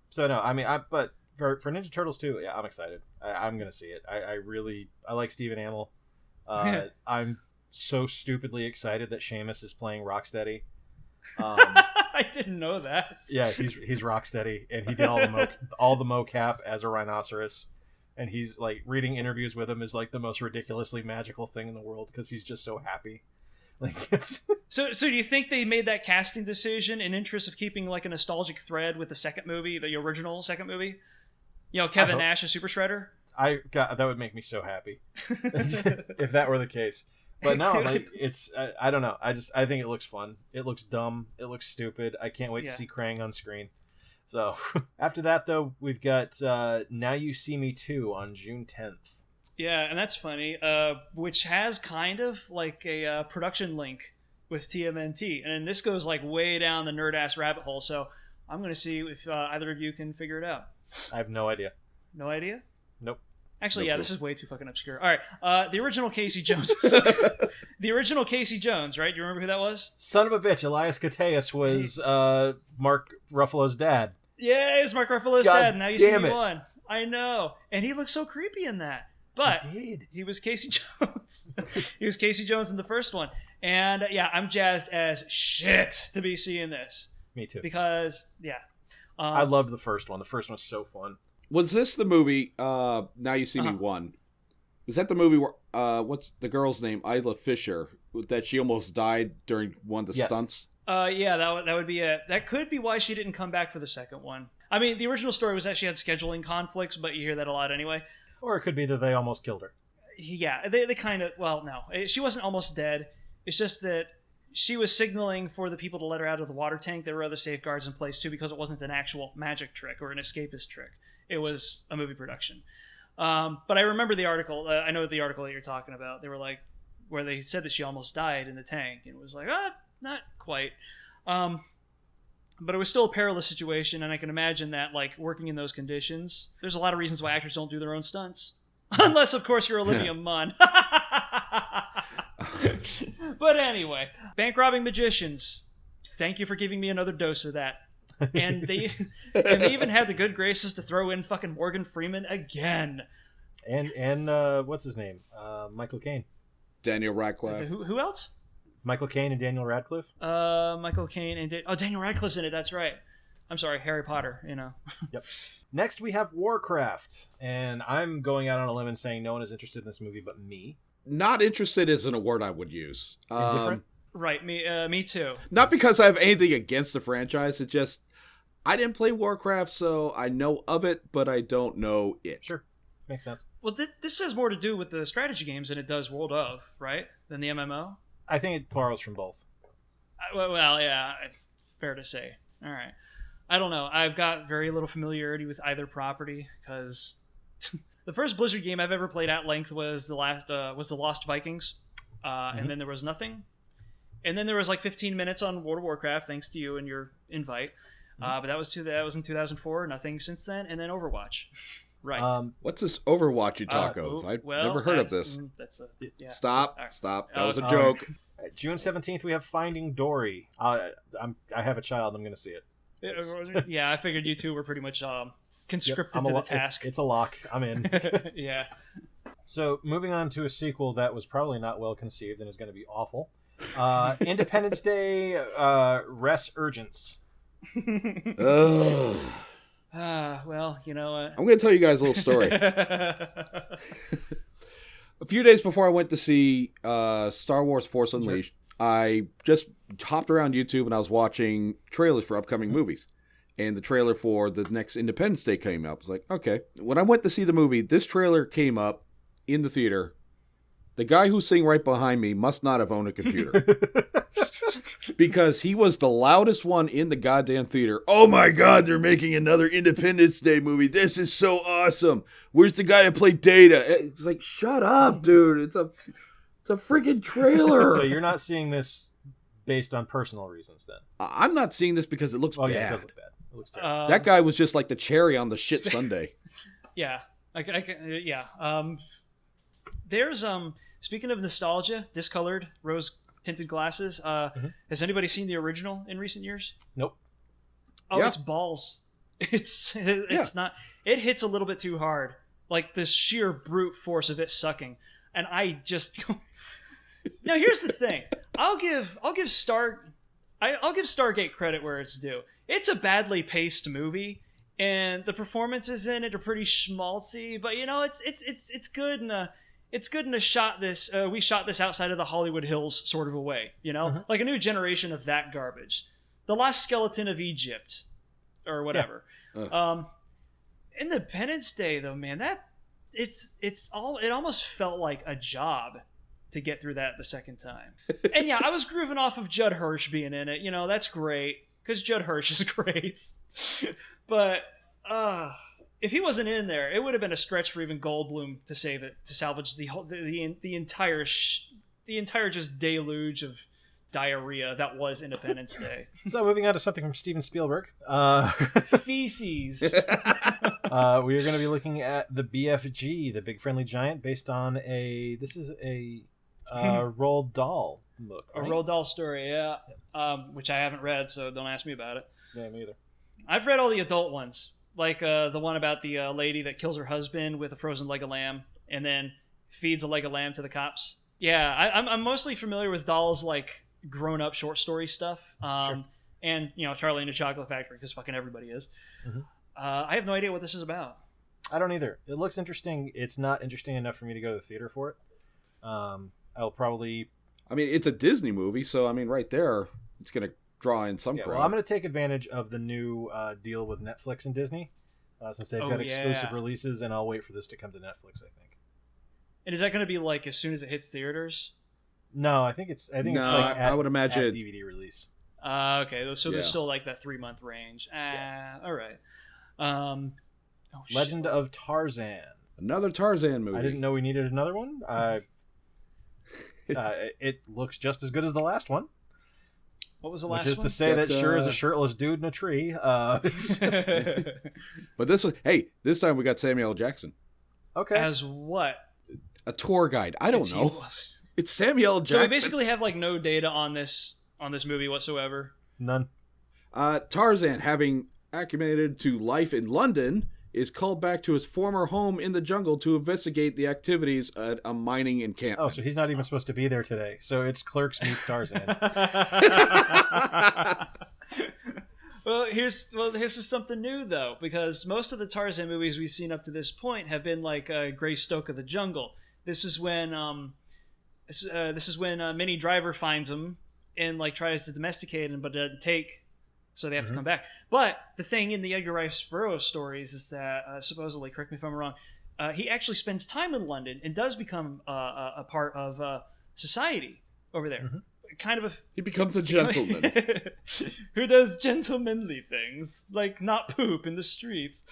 B: So no, I mean, but for Ninja Turtles 2, yeah, I'm excited. I'm gonna see it. I like Stephen Amell. I'm so stupidly excited that Seamus is playing Rocksteady.
C: I didn't know that.
B: Yeah, he's Rocksteady, and he did all the mocap as a rhinoceros, and he's like reading interviews with him is like the most ridiculously magical thing in the world because he's just so happy. Like, it's...
C: So do you think they made that casting decision in interest of keeping like a nostalgic thread with the second movie, the original second movie? You know, Kevin Nash as Super Shredder?
B: That would make me so happy if that were the case. But no, like, it's I don't know. I think it looks fun. It looks dumb. It looks stupid. I can't wait to see Krang on screen. So after that, though, we've got Now You See Me 2 on June 10th.
C: Yeah, and that's funny, which has kind of like a production link with TMNT. And this goes like way down the nerd-ass rabbit hole, so I'm going to see if either of you can figure it out.
B: I have no idea.
C: No idea?
B: Nope.
C: Actually, this is way too fucking obscure. All right, the original Casey Jones. The original Casey Jones, right? Do you remember who that was?
B: Son of a bitch, Elias Koteas was Mark Ruffalo's dad.
C: Yeah, it's Mark Ruffalo's dad. Now you see me one. I know. And he looks so creepy in that. But he was Casey Jones. He was Casey Jones in the first one. And yeah, I'm jazzed as shit to be seeing this.
B: Me too.
C: Because,
B: I loved the first one. The first one was so fun.
A: Was this the movie, Now You See Me 1? Was that the movie where, what's the girl's name? Isla Fisher, that she almost died during one of the stunts?
C: Yeah, that would be it. That could be why she didn't come back for the second one. I mean, the original story was that she had scheduling conflicts, but you hear that a lot anyway.
B: Or it could be that they almost killed her.
C: Yeah, they kind of... Well, no. She wasn't almost dead. It's just that she was signaling for the people to let her out of the water tank. There were other safeguards in place, too, because it wasn't an actual magic trick or an escapist trick. It was a movie production. But I remember the article. I know the article that you're talking about. They were like... Where they said that she almost died in the tank. And it was like, not quite. But it was still a perilous situation, and I can imagine that, like, working in those conditions, there's a lot of reasons why actors don't do their own stunts. Unless, of course, you're Olivia Munn. But anyway, bank robbing magicians. Thank you for giving me another dose of that. And they even had the good graces to throw in fucking Morgan Freeman again.
B: And what's his name? Michael Caine.
A: Daniel Radcliffe.
C: Who else?
B: Michael Caine and Daniel Radcliffe.
C: Michael Caine and Daniel Radcliffe's in it. That's right. I'm sorry, Harry Potter. You know.
B: Yep. Next we have Warcraft, and I'm going out on a limb and saying no one is interested in this movie but me.
A: Not interested isn't a word I would use.
B: Indifferent.
C: Right. Me too.
A: Not because I have anything against the franchise. It's just I didn't play Warcraft, so I know of it, but I don't know it.
B: Sure. Makes sense.
C: Well, this has more to do with the strategy games than it does World of, right? Than the MMO?
B: I think it borrows from both.
C: Well, yeah, it's fair to say. All right. I don't know. I've got very little familiarity with either property because the first Blizzard game I've ever played at length was the Lost Vikings, and then there was nothing, and then there was like 15 minutes on World of Warcraft, thanks to you and your invite. But that was in 2004. Nothing since then, and then Overwatch. Right.
A: What's this Overwatch you talk of? I've never heard of this.
C: Yeah.
A: Stop. That was a joke.
B: June 17th, we have Finding Dory. I have a child. I'm going to see it.
C: Yeah, I figured you two were pretty much conscripted to the task.
B: It's a lock. I'm in.
C: Yeah.
B: So, moving on to a sequel that was probably not well conceived and is going to be awful. Independence Day Res Urgence.
A: Ugh.
C: Well, you know what?
A: I'm going to tell you guys a little story. A few days before I went to see Star Wars Force Unleashed, I just hopped around YouTube and I was watching trailers for upcoming movies. And the trailer for the next Independence Day came up. I was like, okay. When I went to see the movie, this trailer came up in the theater. The guy who's sitting right behind me must not have owned a computer. Because he was the loudest one in the goddamn theater. Oh my God, they're making another Independence Day movie. This is so awesome. Where's the guy who played Data? It's like, shut up, dude. It's a freaking trailer.
B: So you're not seeing this based on personal reasons then?
A: I'm not seeing this because it looks bad.
B: Yeah, it does look bad. It looks terrible.
A: That guy was just like the cherry on the shit sundae.
C: Yeah. Yeah. There's speaking of nostalgia, discolored rose tinted glasses. Has anybody seen the original in recent years?
B: Nope.
C: Oh, yeah. It's balls. It's not. It hits a little bit too hard. Like the sheer brute force of it sucking, and I just. Now here's the thing. I'll give Stargate credit where it's due. It's a badly paced movie, and the performances in it are pretty schmaltzy. But you know, it's good and it's good in a shot this. We shot this outside of the Hollywood Hills sort of a way. You know, like a new generation of that garbage. The Last Skeleton of Egypt, or whatever. Yeah. Independence Day, though, man, it almost felt like a job to get through that the second time. And yeah, I was grooving off of Judd Hirsch being in it. You know, that's great because Judd Hirsch is great. But if he wasn't in there, it would have been a stretch for even Goldblum to salvage the entire just deluge of diarrhea that was Independence Day.
B: So moving on to something from Steven Spielberg.
C: Feces.
B: We are going to be looking at the BFG, the Big Friendly Giant, based on a Roald Dahl book. Right?
C: A Roald Dahl story, yeah. Which I haven't read, so don't ask me about it.
B: Yeah, me either.
C: I've read all the adult ones, like the one about the lady that kills her husband with a frozen leg of lamb, and then feeds a leg of lamb to the cops. Yeah, I'm mostly familiar with Dahl's like grown-up short story stuff,
B: Sure.
C: and you know Charlie and the Chocolate Factory, because fucking everybody is. Mm-hmm. I have no idea what this is about.
B: I don't either. It looks interesting. It's not interesting enough for me to go to the theater for it. I'll probably...
A: I mean, it's a Disney movie, so, I mean, right there, it's going to draw in some crowd.
B: Well, I'm going to take advantage of the new deal with Netflix and Disney, since they've got exclusive releases, and I'll wait for this to come to Netflix, I think.
C: And is that going to be, like, as soon as it hits theaters?
B: No, I think it's like
A: I would imagine
B: at DVD release.
C: Okay, so there's still, like, that 3-month range. All right.
B: Legend of Tarzan.
A: Another Tarzan movie.
B: I didn't know we needed another one. It looks just as good as the last one.
C: What was the last one?
B: Which is to say that sure is a shirtless dude in a tree.
A: But this time we got Samuel L. Jackson.
B: Okay.
C: As what?
A: A tour guide. I don't know. It's Samuel L. Jackson.
C: So we basically have like no data on this movie whatsoever.
B: None.
A: Tarzan, having acclimated to life in London, is called back to his former home in the jungle to investigate the activities at a mining encampment.
B: Oh, so he's not even supposed to be there today. So it's Clerks meets Tarzan.
C: Well, this is something new though, because most of the Tarzan movies we've seen up to this point have been like Grey Stoke of the Jungle. This is when Minnie Driver finds him and like tries to domesticate him, but doesn't take so they have to come back. But the thing in the Edgar Rice Burroughs stories is that supposedly, correct me if I'm wrong, he actually spends time in London and does become a part of society over there. Kind of
A: he becomes a gentleman
C: who does gentlemanly things, like not poop in the streets.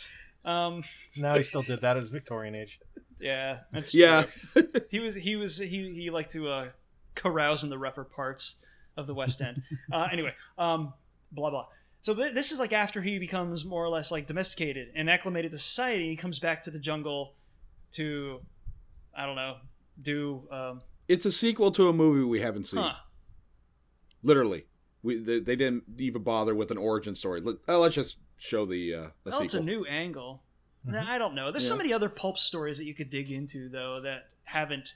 B: No, he still did that at his Victorian age.
C: Yeah, that's
A: yeah.
C: true. He liked to carouse in the rougher parts of the West End. Anyway, blah blah. So this is like after he becomes more or less like domesticated and acclimated to society. He comes back to the jungle to, I don't know, do.
A: It's a sequel to a movie we haven't seen. Literally, they didn't even bother with an origin story. Let's just show the sequel.
C: It's a new angle. I don't know. There's so many other pulp stories that you could dig into though that haven't.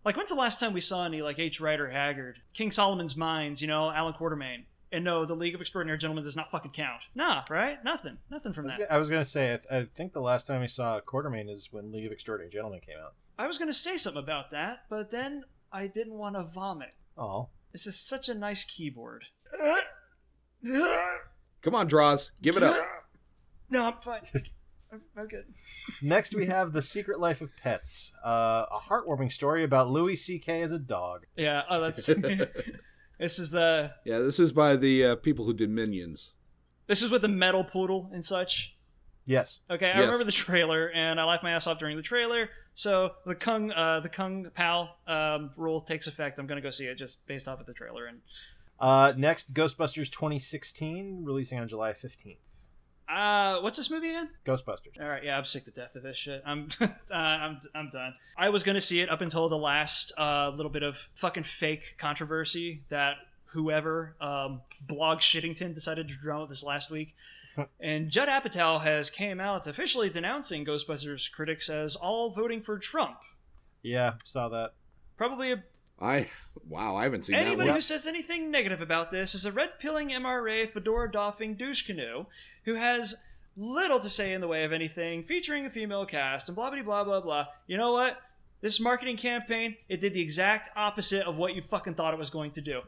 C: Like, when's the last time we saw any like H. Rider Haggard, King Solomon's Mines, Alan Quatermain? And no, the League of Extraordinary Gentlemen does not fucking count. Nah, right? Nothing from that.
B: I was going to say, I think the last time we saw Quatermain is when League of Extraordinary Gentlemen came out.
C: I was going to say something about that, but then I didn't want to vomit.
B: Oh.
C: This is such a nice keyboard.
A: Come on, Draws. Give it up.
C: No, I'm fine. I'm good.
B: Next, we have The Secret Life of Pets, a heartwarming story about Louis C.K. as a dog.
C: Yeah, that's... This is
A: this is by the people who did Minions.
C: This is with the metal poodle and such.
B: Yes.
C: Okay, I remember the trailer, and I laughed my ass off during the trailer. So the Kung Pao rule takes effect. I'm gonna go see it just based off of the trailer. And
B: next, Ghostbusters 2016, releasing on July 15th.
C: What's this movie again?
B: Ghostbusters.
C: All right, yeah, I'm sick to death of this shit. I'm done. I was gonna see it up until the last little bit of fucking fake controversy that whoever Blog Shittington decided to drum up this last week. And Judd Apatow has came out officially denouncing Ghostbusters critics as all voting for Trump.
B: Yeah, saw that.
C: Probably
A: I haven't seen
C: anybody
A: that one.
C: who says anything negative about this is a red-pilling MRA fedora-doffing douche canoe who has little to say in the way of anything featuring a female cast and blah blah blah blah blah. You know what? This marketing campaign, it did the exact opposite of what you fucking thought it was going to do.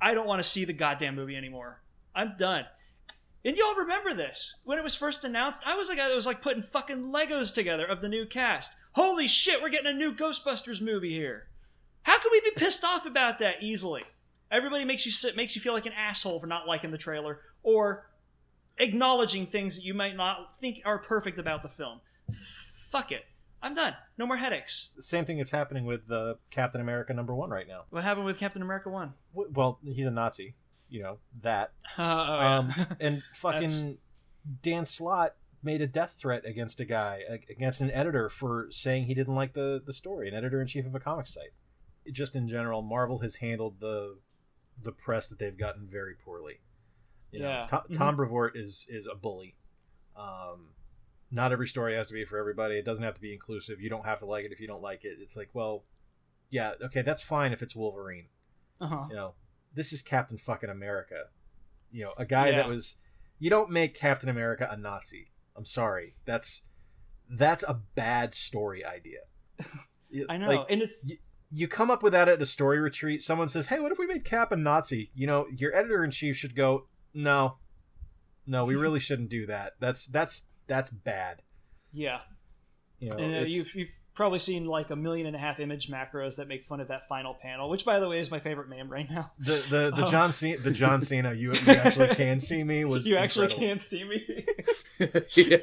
C: I don't want to see the goddamn movie anymore. I'm done. And y'all remember this. When it was first announced, I was the guy that was like putting fucking Legos together of the new cast. Holy shit, we're getting a new Ghostbusters movie here. How can we be pissed off about that easily? Everybody makes you feel like an asshole for not liking the trailer or acknowledging things that you might not think are perfect about the film. Fuck it. I'm done. No more headaches.
B: The same thing that's happening with Captain America #1 right now.
C: What happened with Captain America 1?
B: Well, he's a Nazi. That.
C: Yeah.
B: And fucking Dan Slott made a death threat against a guy, against an editor for saying he didn't like the story, an editor-in-chief of a comic site. Just in general, Marvel has handled the press that they've gotten very poorly. Tom Brevoort is a bully. Not every story has to be for everybody. It doesn't have to be inclusive. You don't have to like it if you don't like it. It's like, well, yeah, okay, that's fine if it's Wolverine. This is Captain fucking America. A guy that was... You don't make Captain America a Nazi. I'm sorry. That's a bad story idea.
C: I know, and it's...
B: You come up with that at a story retreat. Someone says, hey, what if we made Cap a Nazi? Your editor-in-chief should go, no, we really shouldn't do that. That's bad.
C: Yeah. You've probably seen like 1.5 million image macros that make fun of that final panel, which by the way is my favorite meme right now.
B: The John Cena you actually can see me was
C: you
B: incredible.
C: Actually can see me.
A: Yeah.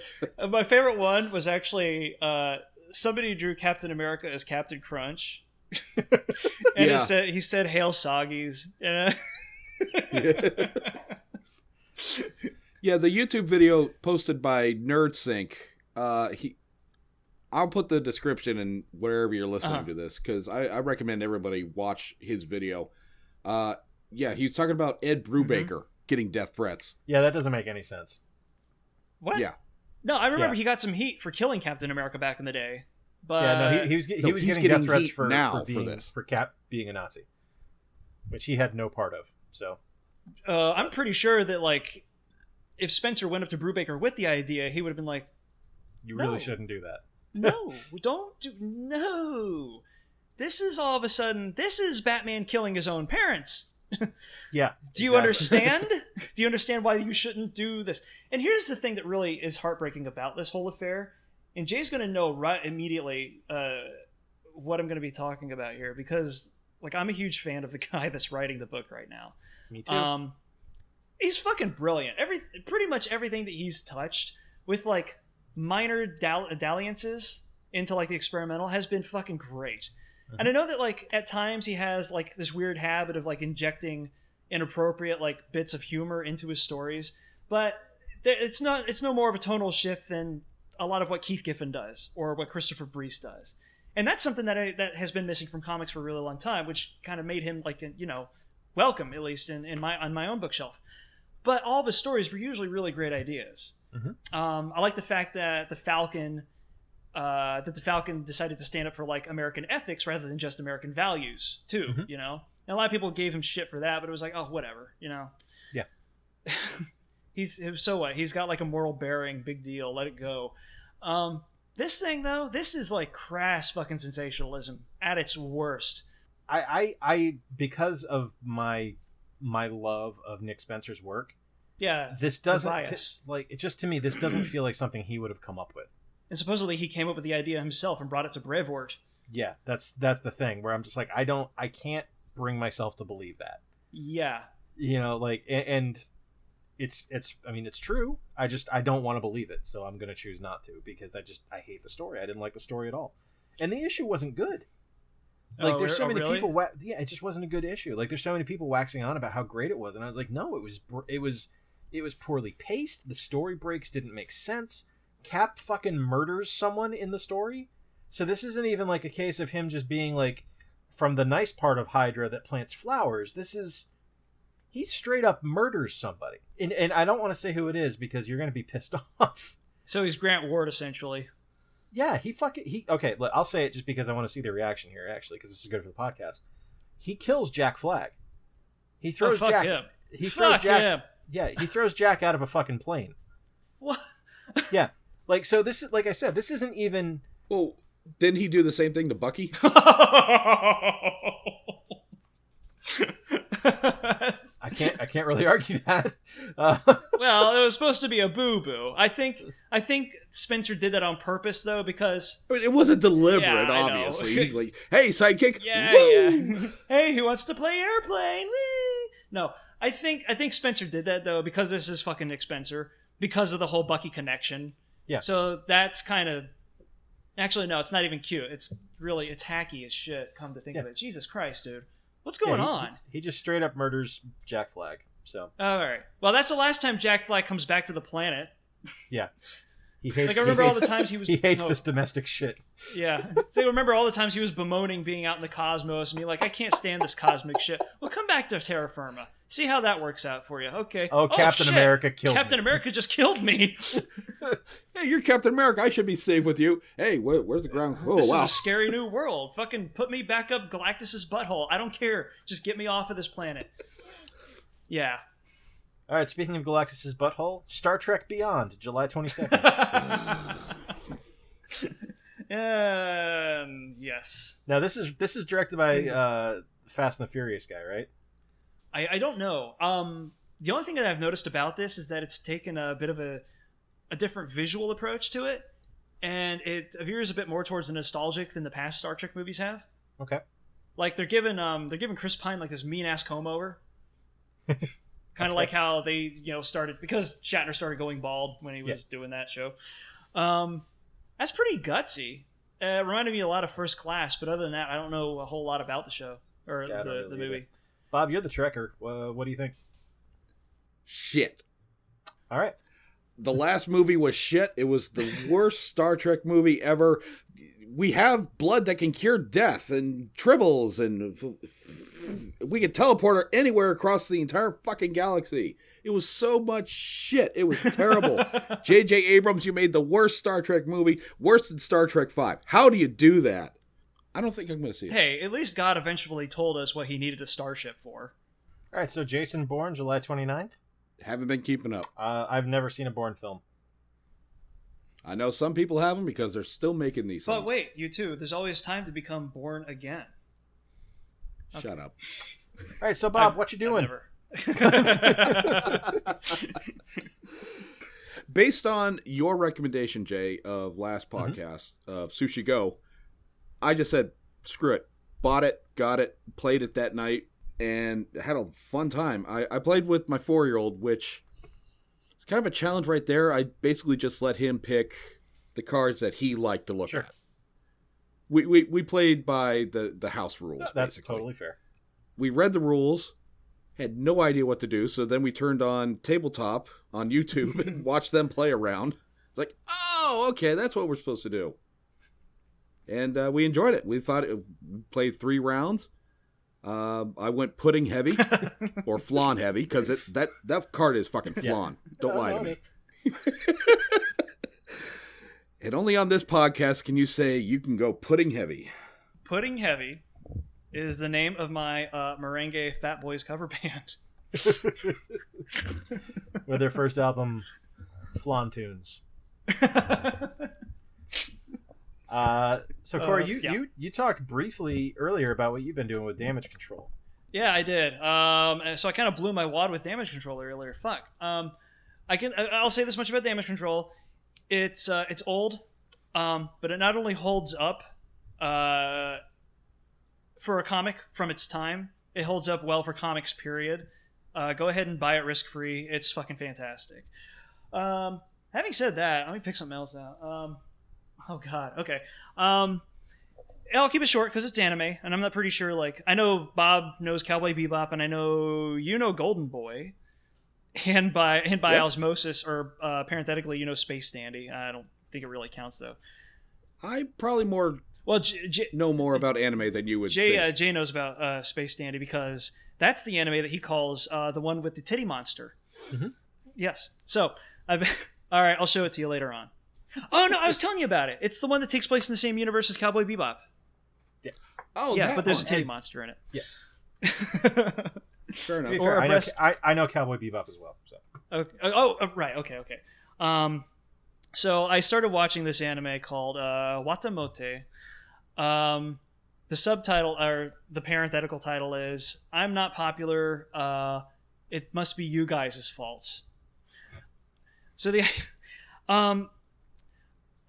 C: My favorite one was actually somebody drew Captain America as Captain Crunch. And he said "Hail Soggies."
A: Yeah, the YouTube video posted by NerdSync. I'll put the description in wherever you're listening to this because I recommend everybody watch his video. He's talking about Ed Brubaker getting death threats.
B: Yeah, that doesn't make any sense.
C: What?
A: Yeah.
C: No, I remember he got some heat for killing Captain America back in the day. But
B: he was getting death threats for Cap being a Nazi, which he had no part of. So,
C: I'm pretty sure that like, if Spencer went up to Brubaker with the idea, he would have been like,
B: "You really shouldn't do that."
C: No, don't do. No, this is all of a sudden. This is Batman killing his own parents.
B: Yeah.
C: Do you understand? Do you understand why you shouldn't do this? And here's the thing that really is heartbreaking about this whole affair. And Jay's going to know right immediately what I'm going to be talking about here, because like I'm a huge fan of the guy that's writing the book right now.
B: Me too.
C: He's fucking brilliant. Pretty much everything that he's touched, with like minor dalliances into like the experimental, has been fucking great. And I know that like at times he has like this weird habit of like injecting inappropriate like bits of humor into his stories, but it's no more of a tonal shift than a lot of what Keith Giffen does or what Christopher Breese does. And that's something that has been missing from comics for a really long time, which kind of made him like, you know, welcome, at least on my own bookshelf. But all of his stories were usually really great ideas. I like the fact that the Falcon decided to stand up for like American ethics rather than just American values too. You know, and a lot of people gave him shit for that, but it was like, oh, whatever, you know.
B: Yeah.
C: So what? He's got like a moral bearing. Big deal. Let it go. This thing though, this is like crass fucking sensationalism at its worst.
B: I because of my love of Nick Spencer's work.
C: Yeah.
B: This doesn't like it. Just to me, this doesn't feel like something he would have come up with.
C: And supposedly he came up with the idea himself and brought it to Brevoort.
B: Yeah, that's the thing where I'm just like, I can't bring myself to believe that.
C: Yeah.
B: You know, like, and it's I mean, it's true. I don't want to believe it, so I'm gonna choose not to, because I hate the story. I didn't like the story at all, and the issue wasn't good. Like, there's so many
C: really?
B: people. Yeah, it just wasn't a good issue. Like, there's so many people waxing on about how great it was, and I was like, no, it was poorly paced. The story breaks didn't make sense. Cap fucking murders someone in the story, so this isn't even like a case of him just being like from the nice part of Hydra that plants flowers. He straight up murders somebody, and I don't want to say who it is because you're gonna be pissed off.
C: So he's Grant Ward essentially.
B: Yeah, okay, I'll say it just because I want to see the reaction here, actually, because this is good for the podcast. He kills Jack Flag. He throws Jack.
C: Him.
B: He throws Jack.
C: Him.
B: Yeah, he throws Jack out of a fucking plane.
C: What?
B: Yeah, like, so this is, like I said, this isn't even.
A: Well, didn't he do the same thing to Bucky?
B: I can't really argue that.
C: Well, it was supposed to be a boo-boo. I think Spencer did that on purpose, though, because
A: I mean, it wasn't deliberate,
C: Yeah, I know.
A: obviously. He's like, hey, sidekick.
C: yeah,
A: woo!
C: yeah. Hey, who wants to play airplane? Whee! No, I think Spencer did that though because this is fucking Nick Spencer, because of the whole Bucky connection.
B: Yeah.
C: So that's kind of. Actually, no, it's not even cute. It's hacky as shit. Come to think of it, Jesus Christ, dude. What's going on?
B: He just straight up murders Jack Flag. So.
C: All right. Well, that's the last time Jack Flag comes back to the planet.
B: Yeah. He hates,
C: like I remember all the times he was.
B: He hates this domestic shit.
C: Yeah. So I remember all the times he was bemoaning being out in the cosmos and being like, I can't stand this cosmic shit. Well, come back to terra firma. See how that works out for you. Okay.
B: Oh, Captain
C: shit.
B: America killed
C: Captain
B: me.
C: America just killed me.
A: Hey, you're Captain America. I should be safe with you. Hey, where's the ground? Oh,
C: This
A: wow.
C: is a scary new world. Fucking put me back up Galactus's butthole. I don't care. Just get me off of this planet. Yeah.
B: All right, speaking of Galactus's butthole, Star Trek Beyond, July 22nd.
C: Yes.
B: Now this is directed by Fast and the Furious guy, right?
C: I don't know. The only thing that I've noticed about this is that it's taken a bit of a different visual approach to it, and it veers a bit more towards the nostalgic than the past Star Trek movies have.
B: Okay.
C: Like they're giving Chris Pine like this mean ass comb over. Kind of like how they, started, because Shatner started going bald when he was doing that show. That's pretty gutsy. It reminded me a lot of First Class, but other than that, I don't know a whole lot about the show or the movie.
B: Either. Bob, you're the Trekker. What do you think?
A: Shit.
B: All right.
A: The last movie was shit. It was the worst Star Trek movie ever. We have blood that can cure death and tribbles, and we can teleport her anywhere across the entire fucking galaxy. It was so much shit. It was terrible. J.J. Abrams, you made the worst Star Trek movie, worse than Star Trek V. How do you do that? I don't think I'm going to see it.
C: Hey, at least God eventually told us what he needed a starship for.
B: All right, so Jason Bourne, July 29th?
A: Haven't been keeping up.
B: I've never seen a Bourne film.
A: I know some people have them because they're still making these things.
C: But wait, you too. There's always time to become born again.
A: Shut up.
B: All right, so Bob, what you doing?
A: Based on your recommendation, Jay, of last podcast of Sushi Go, I just said, screw it. Bought it, got it, played it that night, and had a fun time. I played with my 4-year-old, which is kind of a challenge right there. I basically just let him pick the cards that he liked to look at. We played by the house rules.
B: That's
A: basically.
B: totally fair.
A: We read the rules, had no idea what to do, so then we turned on Tabletop on YouTube and watched them play around. It's like, oh, okay, that's what we're supposed to do. And we enjoyed it. We thought we played 3 rounds. I went pudding heavy or flan heavy because that card is fucking flan. Don't lie to me. And only on this podcast can you say you can go pudding heavy.
C: Pudding Heavy is the name of my merengue Fat Boys cover band.
B: With their first album, Flan Tunes. So Corey, you talked briefly earlier about what you've been doing with damage control.
C: Yeah, I did. So I kind of blew my wad with damage control earlier. Fuck. I'll say this much about damage control. It's old, but it not only holds up for a comic from its time, it holds up well for comics, period. Go ahead and buy it risk-free. It's fucking fantastic. Having said that, let me pick something else out. Oh, God. Okay. I'll keep it short because it's anime, and I'm not pretty sure, like, I know Bob knows Cowboy Bebop, and I know you know Golden Boy. And by osmosis, or parenthetically, you know Space Dandy. I don't think it really counts, though.
A: I probably know more about anime than you would think.
C: Jay knows about Space Dandy because that's the anime that he calls the one with the titty monster.
B: Mm-hmm.
C: Yes. So, all right, I'll show it to you later on. Oh, no, I was telling you about it. It's the one that takes place in the same universe as Cowboy Bebop.
B: Yeah.
A: Oh,
C: yeah, but there's a titty monster in it.
B: Yeah.
A: Fair enough.
B: To be fair, I know Cowboy Bebop as well. So.
C: Okay. Oh, right. Okay. So I started watching this anime called Watamote. The subtitle, or the parenthetical title, is "I'm not popular. It must be you guys' faults." So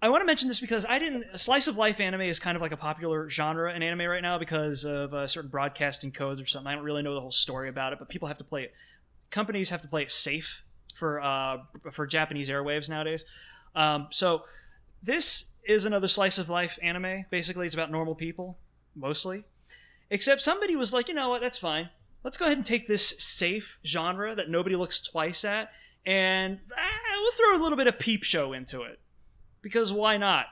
C: I want to mention this because slice of life anime is kind of like a popular genre in anime right now because of certain broadcasting codes or something. I don't really know the whole story about it, but people have to play it. Companies have to play it safe for Japanese airwaves nowadays. So this is another slice of life anime. Basically, it's about normal people, mostly. Except somebody was like, you know what, that's fine. Let's go ahead and take this safe genre that nobody looks twice at, and we'll throw a little bit of peep show into it. Because why not?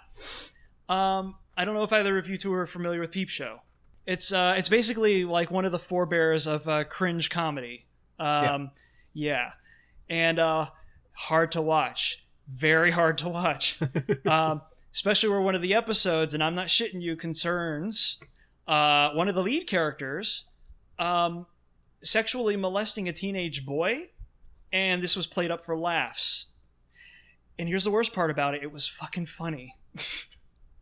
C: I don't know if either of you two are familiar with Peep Show. It's basically like one of the forebears of cringe comedy. Yeah. And hard to watch. Very hard to watch. Especially where one of the episodes, and I'm not shitting you, concerns one of the lead characters sexually molesting a teenage boy, and this was played up for laughs. And here's the worst part about it. It was fucking funny.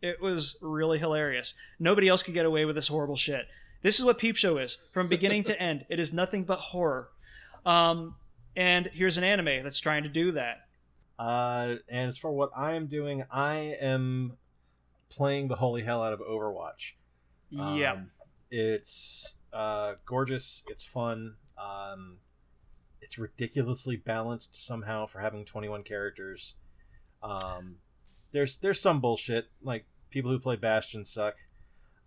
C: It was really hilarious. Nobody else could get away with this horrible shit. This is what Peep Show is. From beginning to end. It is nothing but horror. And here's an anime that's trying to do that.
B: And as for what I am doing, I am playing the holy hell out of Overwatch.
C: Yeah.
B: It's gorgeous. It's fun. It's ridiculously balanced somehow for having 21 characters. There's some bullshit, like people who play Bastion suck.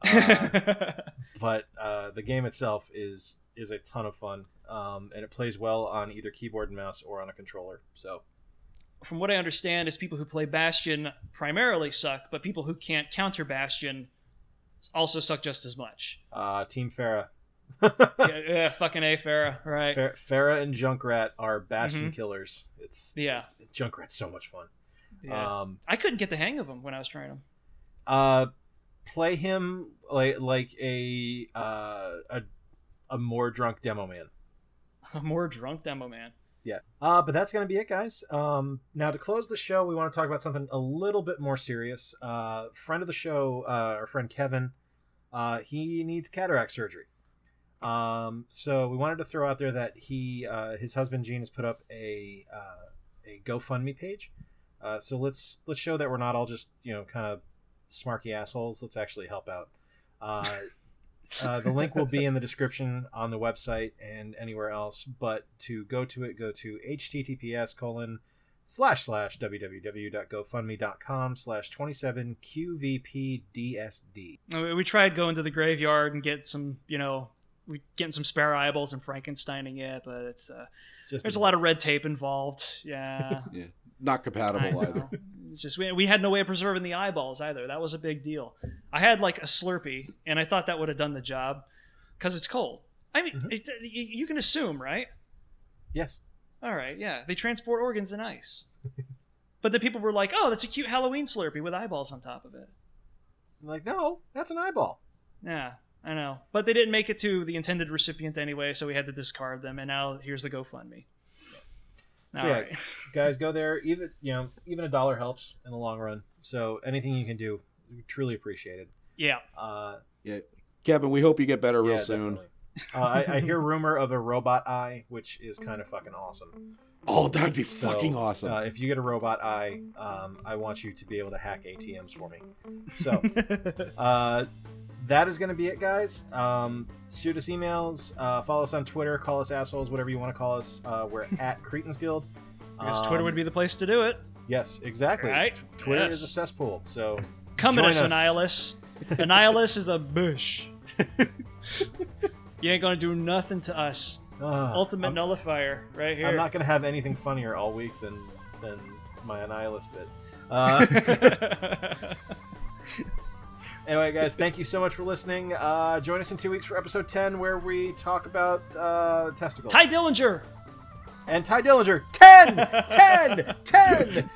B: But the game itself is a ton of fun. And it plays well on either keyboard and mouse or on a controller. So,
C: from what I understand, is people who play Bastion primarily suck, but people who can't counter Bastion also suck just as much.
B: Team Farah.
C: yeah, fucking A, Farah, right.
B: Farah and Junkrat are Bastion killers. Junkrat's so much fun.
C: Yeah. I couldn't get the hang of him when I was trying him.
B: Play him like a more drunk demo man.
C: A more drunk demo man.
B: Yeah. But that's going to be it, guys. Now, to close the show, we want to talk about something a little bit more serious. Friend of the show, our friend Kevin, he needs cataract surgery. So we wanted to throw out there that his husband Gene has put up a GoFundMe page. So let's show that we're not all just kind of smarky assholes. Let's actually help out. The link will be in the description on the website and anywhere else. But to go to it, go to https://www.gofundme.com/27QVPDSD.
C: We tried going to the graveyard and getting some spare eyeballs and Frankensteining it, but it's there's a lot of red tape involved. Yeah.
A: Yeah. Not compatible either.
C: It's just we had no way of preserving the eyeballs either. That was a big deal. I had like a Slurpee, and I thought that would have done the job because it's cold. I mean, you can assume, right?
B: Yes.
C: All right, yeah. They transport organs in ice. But the people were like, oh, that's a cute Halloween Slurpee with eyeballs on top of it.
B: I'm like, no, that's an eyeball.
C: Yeah, I know. But they didn't make it to the intended recipient anyway, so we had to discard them, and now here's the GoFundMe.
B: So right. Guys, go there. Even $1 helps in the long run. So anything you can do, we truly appreciate it.
C: Yeah.
A: Yeah. Kevin, we hope you get better real soon.
B: I hear rumor of a robot eye, which is kind of fucking awesome.
A: Oh, that'd be fucking awesome.
B: If you get a robot eye, I want you to be able to hack ATMs for me. So that is going to be it, guys. Shoot us emails, follow us on Twitter, call us assholes, whatever you want to call us. We're at Cretins Guild.
C: I guess Twitter would be the place to do it.
B: Yes, exactly.
C: Right?
B: Twitter is a cesspool, so
C: come at us, Annihilus. Annihilus is a bush. You ain't gonna do nothing to us. Ultimate nullifier, right here.
B: I'm not gonna have anything funnier all week than my Annihilus bit. Anyway, guys, thank you so much for listening. Join us in 2 weeks for episode 10, where we talk about testicles.
C: Ty Dillinger!
B: And Ty Dillinger. 10! 10! 10!